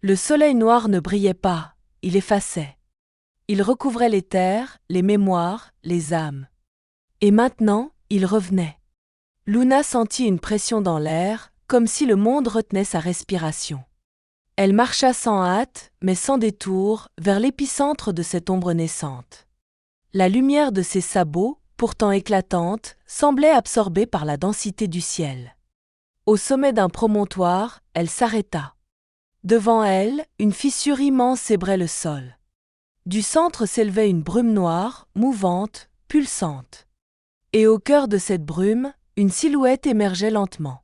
Le soleil noir ne brillait pas, il effaçait. Il recouvrait les terres, les mémoires, les âmes. Et maintenant, il revenait. Luna sentit une pression dans l'air, comme si le monde retenait sa respiration. Elle marcha sans hâte, mais sans détour, vers l'épicentre de cette ombre naissante. La lumière de ses sabots, pourtant éclatante, semblait absorbée par la densité du ciel. Au sommet d'un promontoire, elle s'arrêta. Devant elle, une fissure immense ébrait le sol. Du centre s'élevait une brume noire, mouvante, pulsante. Et au cœur de cette brume, une silhouette émergeait lentement.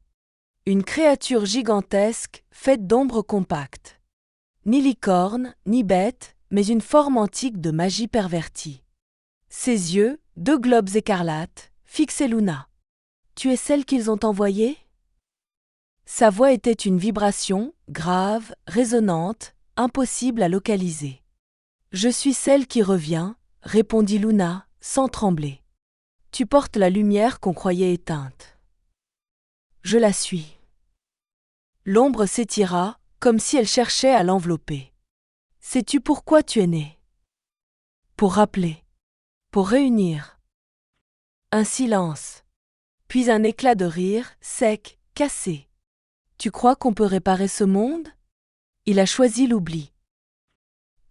Une créature gigantesque, faite d'ombres compactes. Ni licorne, ni bête, mais une forme antique de magie pervertie. Ses yeux, deux globes écarlates, fixaient Luna. « Tu es celle qu'ils ont envoyée ?» Sa voix était une vibration, grave, résonnante, impossible à localiser. « Je suis celle qui revient, » répondit Luna, sans trembler. « Tu portes la lumière qu'on croyait éteinte. » Je la suis. L'ombre s'étira, comme si elle cherchait à l'envelopper. Sais-tu pourquoi tu es née ? Pour rappeler. Pour réunir. Un silence. Puis un éclat de rire, sec, cassé. Tu crois qu'on peut réparer ce monde ? Il a choisi l'oubli.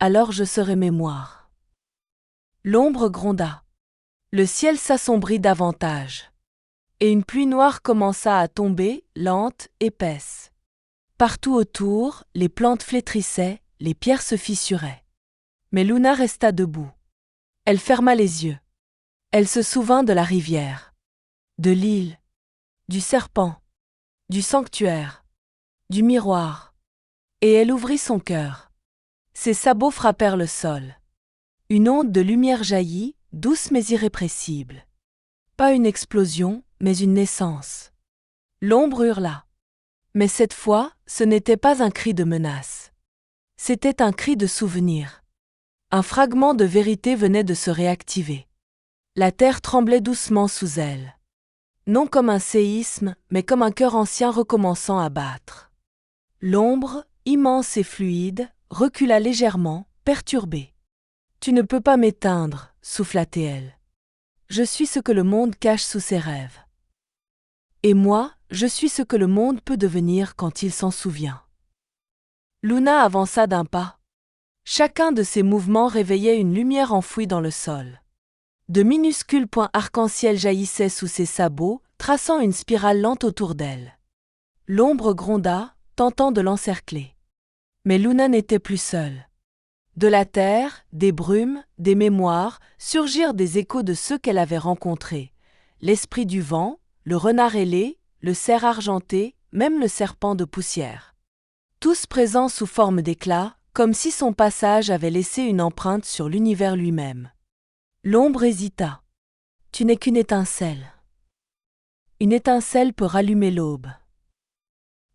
Alors je serai mémoire. L'ombre gronda. Le ciel s'assombrit davantage. Et une pluie noire commença à tomber, lente, épaisse. Partout autour, les plantes flétrissaient, les pierres se fissuraient. Mais Luna resta debout. Elle ferma les yeux. Elle se souvint de la rivière, de l'île, du serpent, du sanctuaire, du miroir. Et elle ouvrit son cœur. Ses sabots frappèrent le sol. Une onde de lumière jaillit, douce mais irrépressible. Pas une explosion, mais une naissance. L'ombre hurla. Mais cette fois, ce n'était pas un cri de menace. C'était un cri de souvenir. Un fragment de vérité venait de se réactiver. La terre tremblait doucement sous elle. Non comme un séisme, mais comme un cœur ancien recommençant à battre. L'ombre, immense et fluide, recula légèrement, perturbée. « Tu ne peux pas m'éteindre, » souffla-t-elle. « Je suis ce que le monde cache sous ses rêves. Et moi, je suis ce que le monde peut devenir quand il s'en souvient. » Luna avança d'un pas. Chacun de ses mouvements réveillait une lumière enfouie dans le sol. De minuscules points arc-en-ciel jaillissaient sous ses sabots, traçant une spirale lente autour d'elle. L'ombre gronda, tentant de l'encercler. Mais Luna n'était plus seule. De la terre, des brumes, des mémoires, surgirent des échos de ceux qu'elle avait rencontrés. L'esprit du vent, le renard ailé, le cerf argenté, même le serpent de poussière. Tous présents sous forme d'éclats, comme si son passage avait laissé une empreinte sur l'univers lui-même. L'ombre hésita. « Tu n'es qu'une étincelle. Une étincelle peut rallumer l'aube. »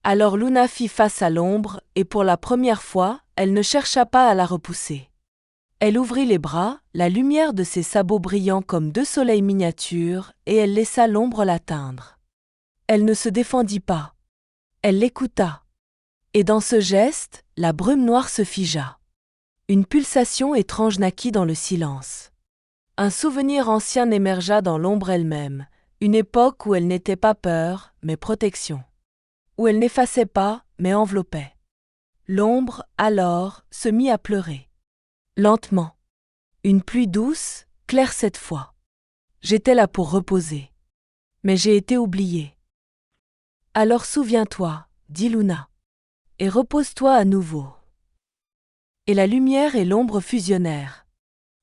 Alors Luna fit face à l'ombre, et pour la première fois, elle ne chercha pas à la repousser. Elle ouvrit les bras, la lumière de ses sabots brillant comme deux soleils miniatures, et elle laissa l'ombre l'atteindre. Elle ne se défendit pas. Elle l'écouta. Et dans ce geste, la brume noire se figea. Une pulsation étrange naquit dans le silence. Un souvenir ancien émergea dans l'ombre elle-même, une époque où elle n'était pas peur, mais protection. Où elle n'effaçait pas, mais enveloppait. L'ombre, alors, se mit à pleurer. Lentement. Une pluie douce, claire cette fois. J'étais là pour reposer. Mais j'ai été oubliée. Alors souviens-toi, dit Luna. Et repose-toi à nouveau. Et la lumière et l'ombre fusionnèrent.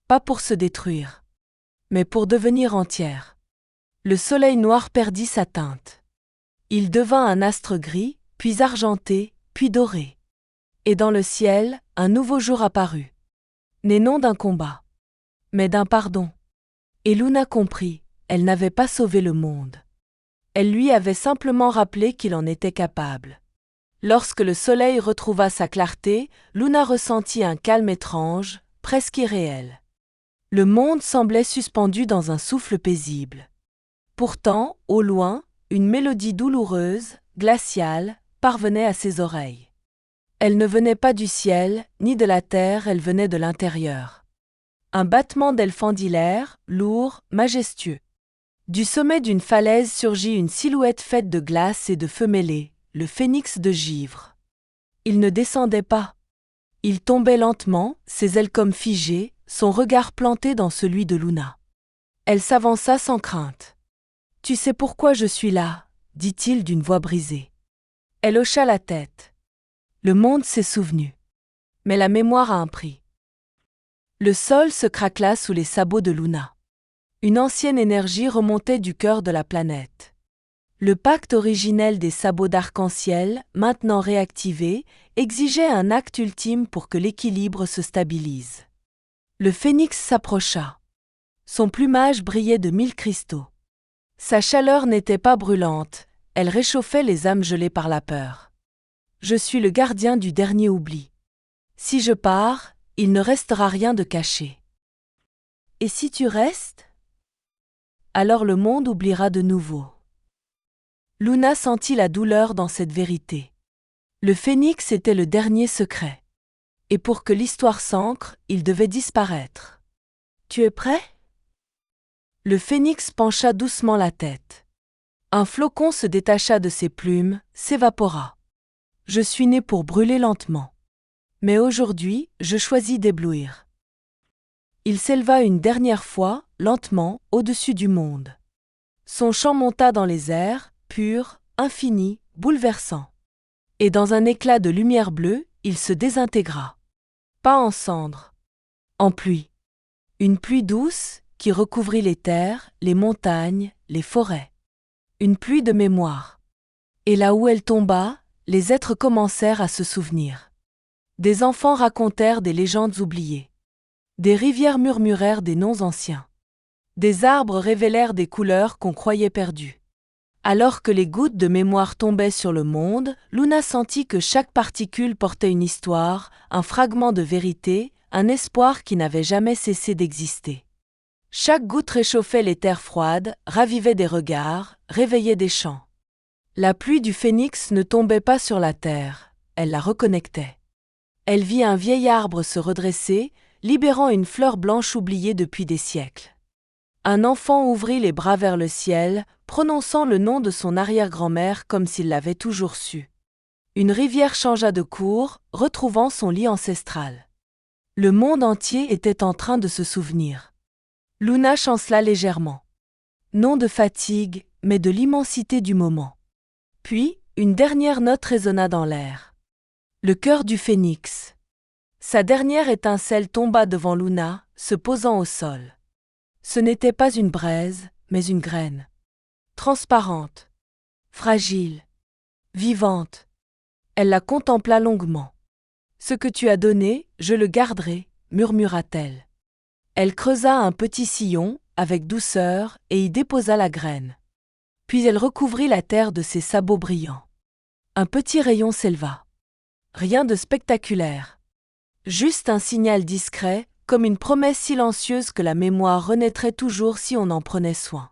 Pas pour se détruire, mais pour devenir entières. Le soleil noir perdit sa teinte. Il devint un astre gris, puis argenté, puis doré. Et dans le ciel, un nouveau jour apparut. Né non d'un combat, mais d'un pardon. Et Luna comprit, elle n'avait pas sauvé le monde. Elle lui avait simplement rappelé qu'il en était capable. Lorsque le soleil retrouva sa clarté, Luna ressentit un calme étrange, presque irréel. Le monde semblait suspendu dans un souffle paisible. Pourtant, au loin, une mélodie douloureuse, glaciale, parvenait à ses oreilles. Elle ne venait pas du ciel, ni de la terre, elle venait de l'intérieur. Un battement d'ailes fendit l'air, lourd, majestueux. Du sommet d'une falaise surgit une silhouette faite de glace et de feu mêlés, le phénix de givre. Il ne descendait pas. Il tombait lentement, ses ailes comme figées, son regard planté dans celui de Luna. Elle s'avança sans crainte. « Tu sais pourquoi je suis là ?» dit-il d'une voix brisée. Elle hocha la tête. Le monde s'est souvenu. Mais la mémoire a un prix. Le sol se craquela sous les sabots de Luna. Une ancienne énergie remontait du cœur de la planète. Le pacte originel des sabots d'arc-en-ciel, maintenant réactivé, exigeait un acte ultime pour que l'équilibre se stabilise. Le phénix s'approcha. Son plumage brillait de 1000 cristaux. Sa chaleur n'était pas brûlante, elle réchauffait les âmes gelées par la peur. « Je suis le gardien du dernier oubli. Si je pars, il ne restera rien de caché. Et si tu restes ? Alors le monde oubliera de nouveau. » Luna sentit la douleur dans cette vérité. Le phénix était le dernier secret. Et pour que l'histoire s'ancre, il devait disparaître. « Tu es prêt ? » Le phénix pencha doucement la tête. Un flocon se détacha de ses plumes, s'évapora. « Je suis né pour brûler lentement. Mais aujourd'hui, je choisis d'éblouir. » Il s'éleva une dernière fois, lentement, au-dessus du monde. Son chant monta dans les airs, pur, infini, bouleversant. Et dans un éclat de lumière bleue, il se désintégra. Pas en cendres. En pluie. Une pluie douce qui recouvrit les terres, les montagnes, les forêts. Une pluie de mémoire. Et là où elle tomba, les êtres commencèrent à se souvenir. Des enfants racontèrent des légendes oubliées. Des rivières murmurèrent des noms anciens. Des arbres révélèrent des couleurs qu'on croyait perdues. Alors que les gouttes de mémoire tombaient sur le monde, Luna sentit que chaque particule portait une histoire, un fragment de vérité, un espoir qui n'avait jamais cessé d'exister. Chaque goutte réchauffait les terres froides, ravivait des regards, réveillait des chants. La pluie du phénix ne tombait pas sur la terre, elle la reconnectait. Elle vit un vieil arbre se redresser, libérant une fleur blanche oubliée depuis des siècles. Un enfant ouvrit les bras vers le ciel, prononçant le nom de son arrière-grand-mère comme s'il l'avait toujours su. Une rivière changea de cours, retrouvant son lit ancestral. Le monde entier était en train de se souvenir. Luna chancela légèrement. Non de fatigue, mais de l'immensité du moment. Puis, une dernière note résonna dans l'air. Le cœur du phénix. Sa dernière étincelle tomba devant Luna, se posant au sol. Ce n'était pas une braise, mais une graine. Transparente, fragile, vivante. Elle la contempla longuement. « Ce que tu as donné, je le garderai, » murmura-t-elle. Elle creusa un petit sillon, avec douceur, et y déposa la graine. Puis elle recouvrit la terre de ses sabots brillants. Un petit rayon s'éleva. Rien de spectaculaire. Juste un signal discret, comme une promesse silencieuse que la mémoire renaîtrait toujours si on en prenait soin.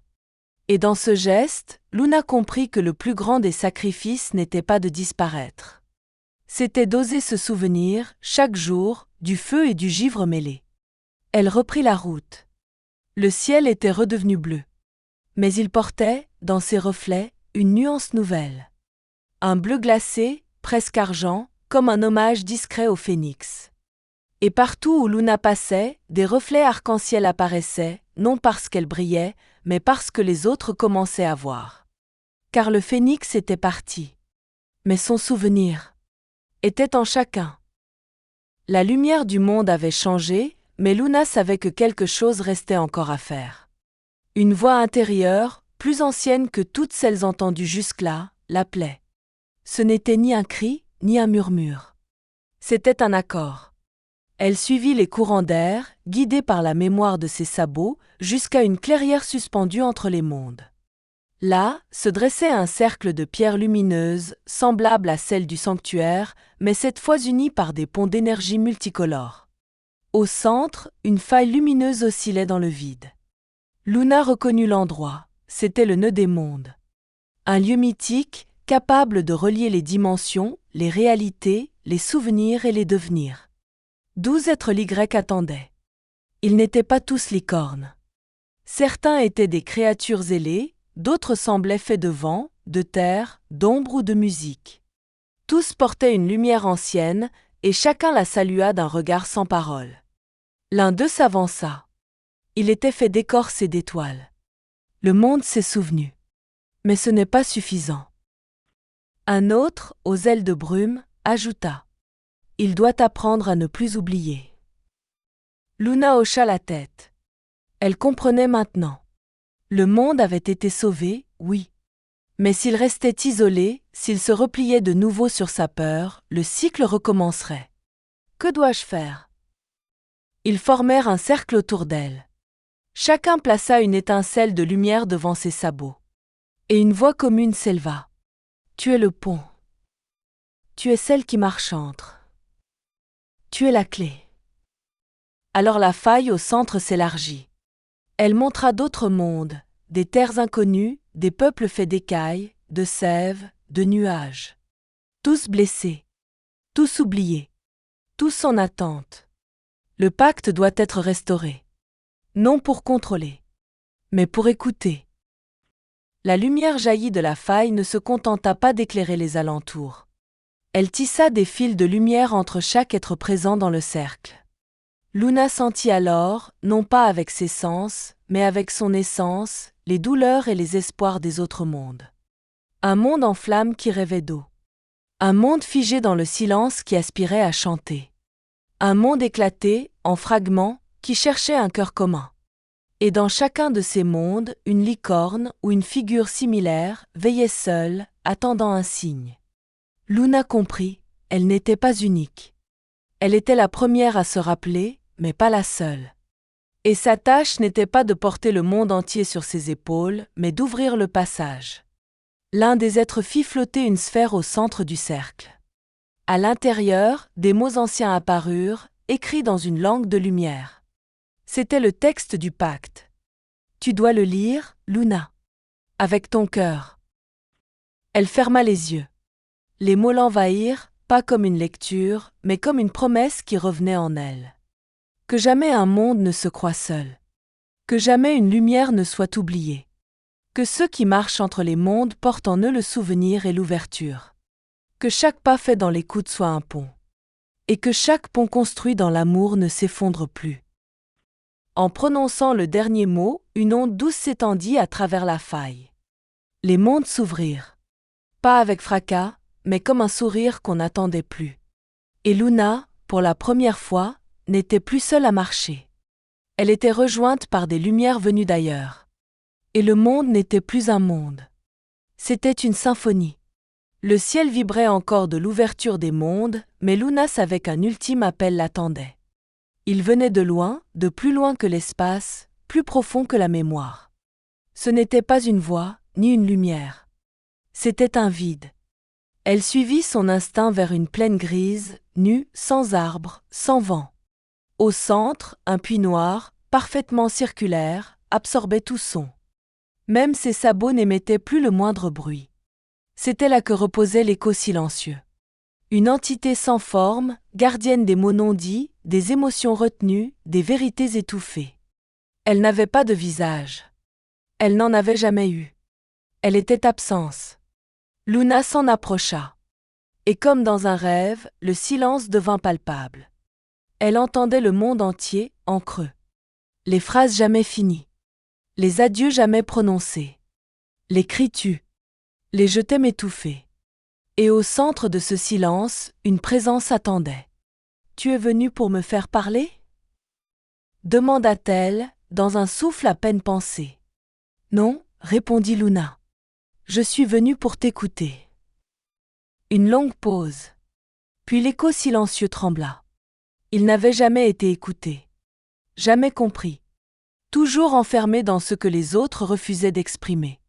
Et dans ce geste, Luna comprit que le plus grand des sacrifices n'était pas de disparaître. C'était d'oser se souvenir, chaque jour, du feu et du givre mêlés. Elle reprit la route. Le ciel était redevenu bleu. Mais il portait, dans ses reflets, une nuance nouvelle. Un bleu glacé, presque argent, comme un hommage discret au phénix. Et partout où Luna passait, des reflets arc-en-ciel apparaissaient, non parce qu'elle brillait, mais parce que les autres commençaient à voir. Car le phénix était parti. Mais son souvenir était en chacun. La lumière du monde avait changé, mais Luna savait que quelque chose restait encore à faire. Une voix intérieure, plus ancienne que toutes celles entendues jusque-là, l'appelait. Ce n'était ni un cri, ni un murmure. C'était un accord. Elle suivit les courants d'air, guidée par la mémoire de ses sabots, jusqu'à une clairière suspendue entre les mondes. Là, se dressait un cercle de pierres lumineuses, semblable à celle du sanctuaire, mais cette fois unie par des ponts d'énergie multicolores. Au centre, une faille lumineuse oscillait dans le vide. Luna reconnut l'endroit, c'était le nœud des mondes. Un lieu mythique, capable de relier les dimensions, les réalités, les souvenirs et les devenirs. 12 êtres l'Y attendaient. Ils n'étaient pas tous licornes. Certains étaient des créatures ailées, d'autres semblaient faits de vent, de terre, d'ombre ou de musique. Tous portaient une lumière ancienne, et chacun la salua d'un regard sans parole. L'un d'eux s'avança. Il était fait d'écorce et d'étoiles. Le monde s'est souvenu. Mais ce n'est pas suffisant. Un autre, aux ailes de brume, ajouta. Il doit apprendre à ne plus oublier. Luna hocha la tête. Elle comprenait maintenant. Le monde avait été sauvé, oui. Mais s'il restait isolé, s'il se repliait de nouveau sur sa peur, le cycle recommencerait. Que dois-je faire ? Ils formèrent un cercle autour d'elle. Chacun plaça une étincelle de lumière devant ses sabots. Et une voix commune s'éleva. Tu es le pont. Tu es celle qui marche entre. Tu es la clé. Alors la faille au centre s'élargit. Elle montra d'autres mondes, des terres inconnues, des peuples faits d'écailles, de sève, de nuages. Tous blessés, tous oubliés, tous en attente. Le pacte doit être restauré. Non pour contrôler, mais pour écouter. La lumière jaillie de la faille ne se contenta pas d'éclairer les alentours. Elle tissa des fils de lumière entre chaque être présent dans le cercle. Luna sentit alors, non pas avec ses sens, mais avec son essence, les douleurs et les espoirs des autres mondes. Un monde en flammes qui rêvait d'eau. Un monde figé dans le silence qui aspirait à chanter. Un monde éclaté, en fragments, qui cherchait un cœur commun. Et dans chacun de ces mondes, une licorne ou une figure similaire veillait seule, attendant un signe. Luna comprit, elle n'était pas unique. Elle était la première à se rappeler, mais pas la seule. Et sa tâche n'était pas de porter le monde entier sur ses épaules, mais d'ouvrir le passage. L'un des êtres fit flotter une sphère au centre du cercle. À l'intérieur, des mots anciens apparurent, écrits dans une langue de lumière. C'était le texte du pacte. Tu dois le lire, Luna. Avec ton cœur. Elle ferma les yeux. Les mots l'envahirent, pas comme une lecture, mais comme une promesse qui revenait en elle. Que jamais un monde ne se croie seul. Que jamais une lumière ne soit oubliée. Que ceux qui marchent entre les mondes portent en eux le souvenir et l'ouverture. Que chaque pas fait dans l'écoute soit un pont. Et que chaque pont construit dans l'amour ne s'effondre plus. En prononçant le dernier mot, une onde douce s'étendit à travers la faille. Les mondes s'ouvrirent. Pas avec fracas, mais comme un sourire qu'on n'attendait plus. Et Luna, pour la première fois, n'était plus seule à marcher. Elle était rejointe par des lumières venues d'ailleurs. Et le monde n'était plus un monde. C'était une symphonie. Le ciel vibrait encore de l'ouverture des mondes, mais Luna savait qu'un ultime appel l'attendait. Il venait de loin, de plus loin que l'espace, plus profond que la mémoire. Ce n'était pas une voix, ni une lumière. C'était un vide. Elle suivit son instinct vers une plaine grise, nue, sans arbres, sans vent. Au centre, un puits noir, parfaitement circulaire, absorbait tout son. Même ses sabots n'émettaient plus le moindre bruit. C'était là que reposait l'écho silencieux. Une entité sans forme, gardienne des mots non dits, des émotions retenues, des vérités étouffées. Elle n'avait pas de visage. Elle n'en avait jamais eu. Elle était absence. Luna s'en approcha. Et comme dans un rêve, le silence devint palpable. Elle entendait le monde entier, en creux. Les phrases jamais finies. Les adieux jamais prononcés. Les cris tus. Les je t'aime étouffés. Et au centre de ce silence, une présence attendait. « Tu es venu pour me faire parler ?» demanda-t-elle, dans un souffle à peine pensé. « Non, » répondit Luna. « Je suis venue pour t'écouter. » Une longue pause. Puis l'écho silencieux trembla. Il n'avait jamais été écouté. Jamais compris. Toujours enfermé dans ce que les autres refusaient d'exprimer.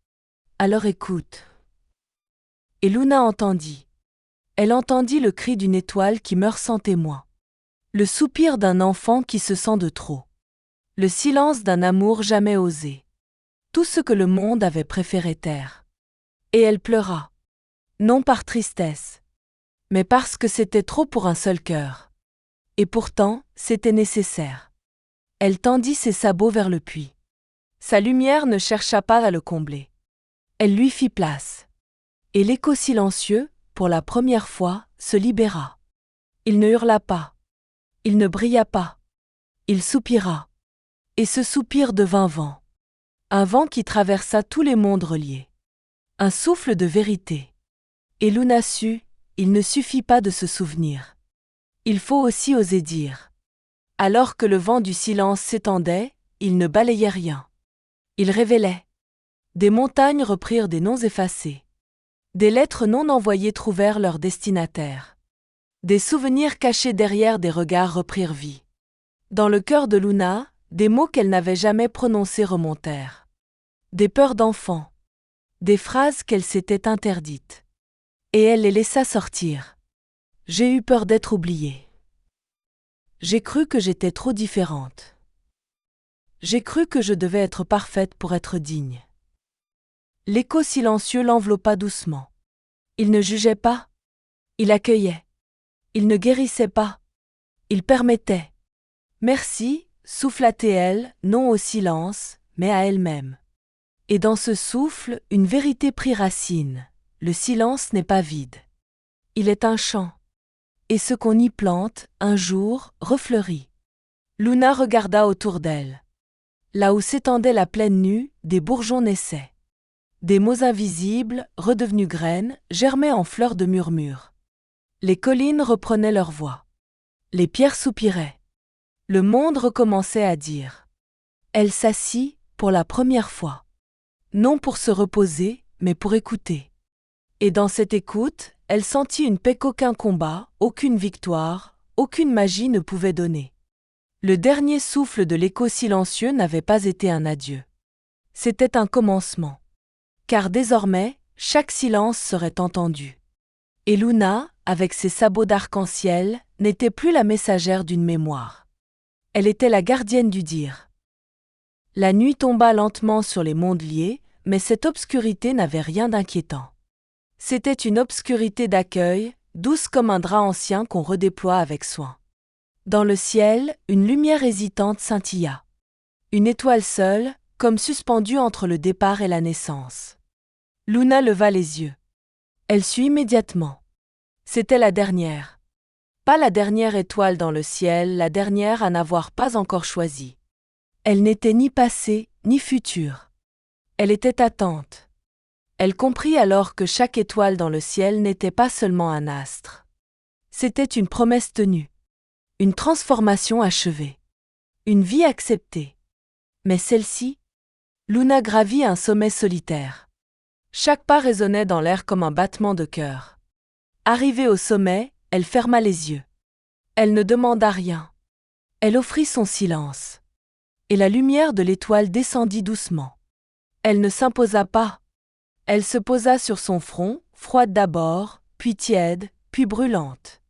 Alors écoute. Et Luna entendit. Elle entendit le cri d'une étoile qui meurt sans témoin. Le soupir d'un enfant qui se sent de trop. Le silence d'un amour jamais osé. Tout ce que le monde avait préféré taire. Et elle pleura. Non par tristesse, mais parce que c'était trop pour un seul cœur. Et pourtant, c'était nécessaire. Elle tendit ses sabots vers le puits. Sa lumière ne chercha pas à le combler. Elle lui fit place. Et l'écho silencieux, pour la première fois, se libéra. Il ne hurla pas. Il ne brilla pas. Il soupira. Et ce soupir devint vent. Un vent qui traversa tous les mondes reliés. Un souffle de vérité. Et Luna sut, il ne suffit pas de se souvenir. Il faut aussi oser dire. Alors que le vent du silence s'étendait, il ne balayait rien. Il révélait. Des montagnes reprirent des noms effacés. Des lettres non envoyées trouvèrent leur destinataire. Des souvenirs cachés derrière des regards reprirent vie. Dans le cœur de Luna, des mots qu'elle n'avait jamais prononcés remontèrent. Des peurs d'enfant. Des phrases qu'elle s'était interdites. Et elle les laissa sortir. J'ai eu peur d'être oubliée. J'ai cru que j'étais trop différente. J'ai cru que je devais être parfaite pour être digne. L'écho silencieux l'enveloppa doucement. Il ne jugeait pas. Il accueillait. Il ne guérissait pas. Il permettait. Merci, souffla-t-elle, non au silence, mais à elle-même. Et dans ce souffle, une vérité prit racine. Le silence n'est pas vide. Il est un champ. Et ce qu'on y plante, un jour, refleurit. Luna regarda autour d'elle. Là où s'étendait la plaine nue, des bourgeons naissaient. Des mots invisibles, redevenus graines, germaient en fleurs de murmures. Les collines reprenaient leur voix. Les pierres soupiraient. Le monde recommençait à dire. Elle s'assit, pour la première fois. Non pour se reposer, mais pour écouter. Et dans cette écoute, elle sentit une paix qu'aucun combat, aucune victoire, aucune magie ne pouvait donner. Le dernier souffle de l'écho silencieux n'avait pas été un adieu. C'était un commencement. Car désormais, chaque silence serait entendu. Et Luna, avec ses sabots d'arc-en-ciel, n'était plus la messagère d'une mémoire. Elle était la gardienne du dire. La nuit tomba lentement sur les mondes liés, mais cette obscurité n'avait rien d'inquiétant. C'était une obscurité d'accueil, douce comme un drap ancien qu'on redéploie avec soin. Dans le ciel, une lumière hésitante scintilla. Une étoile seule, comme suspendue entre le départ et la naissance. Luna leva les yeux. Elle sut immédiatement. C'était la dernière. Pas la dernière étoile dans le ciel, la dernière à n'avoir pas encore choisi. Elle n'était ni passée, ni future. Elle était attente. Elle comprit alors que chaque étoile dans le ciel n'était pas seulement un astre. C'était une promesse tenue. Une transformation achevée. Une vie acceptée. Mais celle-ci? Luna gravit un sommet solitaire. Chaque pas résonnait dans l'air comme un battement de cœur. Arrivée au sommet, elle ferma les yeux. Elle ne demanda rien. Elle offrit son silence. Et la lumière de l'étoile descendit doucement. Elle ne s'imposa pas. Elle se posa sur son front, froide d'abord, puis tiède, puis brûlante.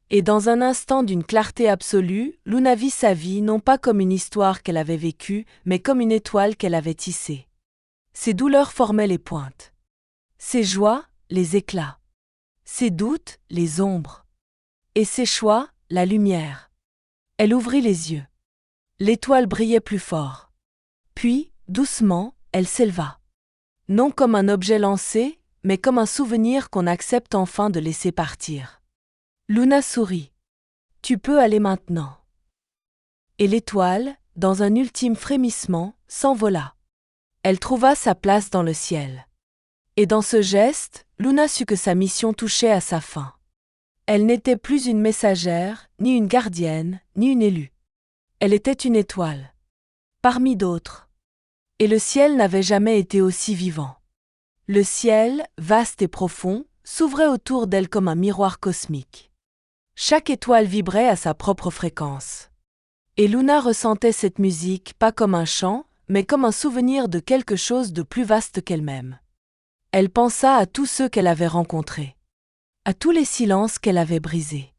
Et dans un instant d'une clarté absolue, Luna vit sa vie non pas comme une histoire qu'elle avait vécue, mais comme une étoile qu'elle avait tissée. Ses douleurs formaient les pointes. Ses joies, les éclats. Ses doutes, les ombres. Et ses choix, la lumière. Elle ouvrit les yeux. L'étoile brillait plus fort. Puis, doucement, elle s'éleva. Non comme un objet lancé, mais comme un souvenir qu'on accepte enfin de laisser partir. Luna sourit. Tu peux aller maintenant. Et l'étoile, dans un ultime frémissement, s'envola. Elle trouva sa place dans le ciel. Et dans ce geste, Luna sut que sa mission touchait à sa fin. Elle n'était plus une messagère, ni une gardienne, ni une élue. Elle était une étoile. Parmi d'autres. Et le ciel n'avait jamais été aussi vivant. Le ciel, vaste et profond, s'ouvrait autour d'elle comme un miroir cosmique. Chaque étoile vibrait à sa propre fréquence. Et Luna ressentait cette musique pas comme un chant, mais comme un souvenir de quelque chose de plus vaste qu'elle-même. Elle pensa à tous ceux qu'elle avait rencontrés, à tous les silences qu'elle avait brisés,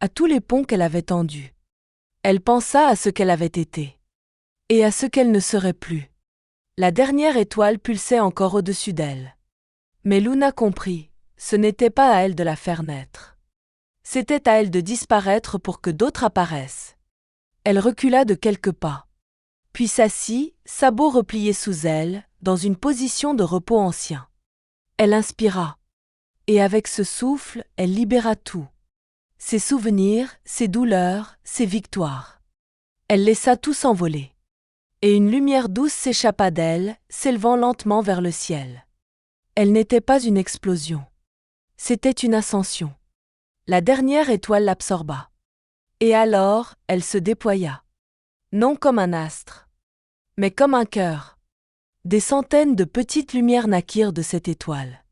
à tous les ponts qu'elle avait tendus. Elle pensa à ce qu'elle avait été, et à ce qu'elle ne serait plus. La dernière étoile pulsait encore au-dessus d'elle. Mais Luna comprit, ce n'était pas à elle de la faire naître. C'était à elle de disparaître pour que d'autres apparaissent. Elle recula de quelques pas, puis s'assit, sabots repliés sous elle, dans une position de repos ancien. Elle inspira. Et avec ce souffle, elle libéra tout. Ses souvenirs, ses douleurs, ses victoires. Elle laissa tout s'envoler. Et une lumière douce s'échappa d'elle, s'élevant lentement vers le ciel. Elle n'était pas une explosion. C'était une ascension. La dernière étoile l'absorba. Et alors, elle se déploya. Non comme un astre, mais comme un cœur. Des centaines de petites lumières naquirent de cette étoile.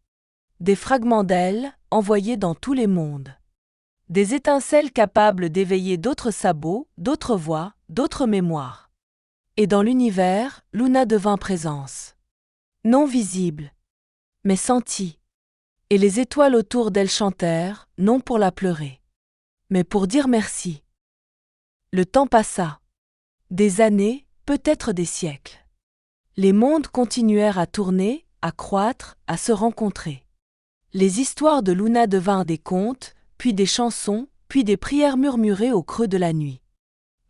Des fragments d'elle, envoyés dans tous les mondes. Des étincelles capables d'éveiller d'autres sabots, d'autres voix, d'autres mémoires. Et dans l'univers, Luna devint présence. Non visible, mais sentie. Et les étoiles autour d'elle chantèrent, non pour la pleurer, mais pour dire merci. Le temps passa. Des années, peut-être des siècles. Les mondes continuèrent à tourner, à croître, à se rencontrer. Les histoires de Luna devinrent des contes, puis des chansons, puis des prières murmurées au creux de la nuit.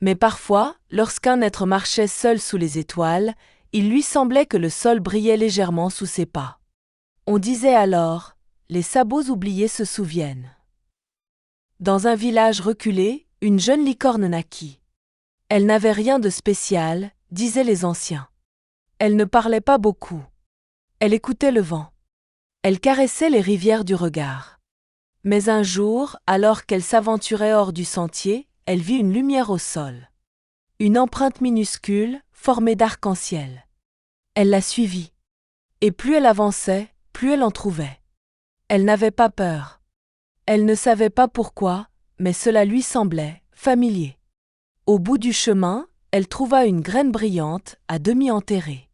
Mais parfois, lorsqu'un être marchait seul sous les étoiles, il lui semblait que le sol brillait légèrement sous ses pas. On disait alors, les sabots oubliés se souviennent. Dans un village reculé, une jeune licorne naquit. Elle n'avait rien de spécial, disaient les anciens. Elle ne parlait pas beaucoup. Elle écoutait le vent. Elle caressait les rivières du regard. Mais un jour, alors qu'elle s'aventurait hors du sentier, elle vit une lumière au sol. Une empreinte minuscule, formée d'arc-en-ciel. Elle la suivit. Et plus elle avançait, plus elle en trouvait. Elle n'avait pas peur. Elle ne savait pas pourquoi, mais cela lui semblait familier. Au bout du chemin, elle trouva une graine brillante, à demi enterrée.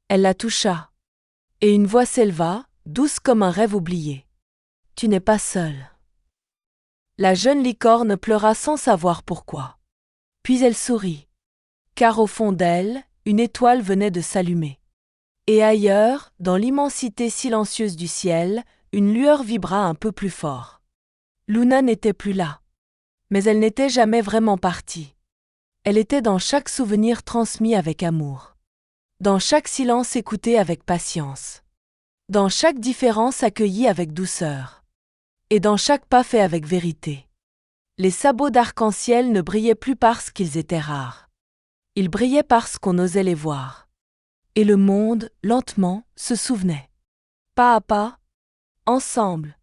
Elle la toucha. Et une voix s'éleva, douce comme un rêve oublié. « Tu n'es pas seule. » La jeune licorne pleura sans savoir pourquoi. Puis elle sourit. Car au fond d'elle, une étoile venait de s'allumer. Et ailleurs, dans l'immensité silencieuse du ciel, une lueur vibra un peu plus fort. Luna n'était plus là. Mais elle n'était jamais vraiment partie. Elle était dans chaque souvenir transmis avec amour. Dans chaque silence écouté avec patience. Dans chaque différence accueillie avec douceur. Et dans chaque pas fait avec vérité. Les sabots d'arc-en-ciel ne brillaient plus parce qu'ils étaient rares. Ils brillaient parce qu'on osait les voir. Et le monde, lentement, se souvenait. Pas à pas, ensemble,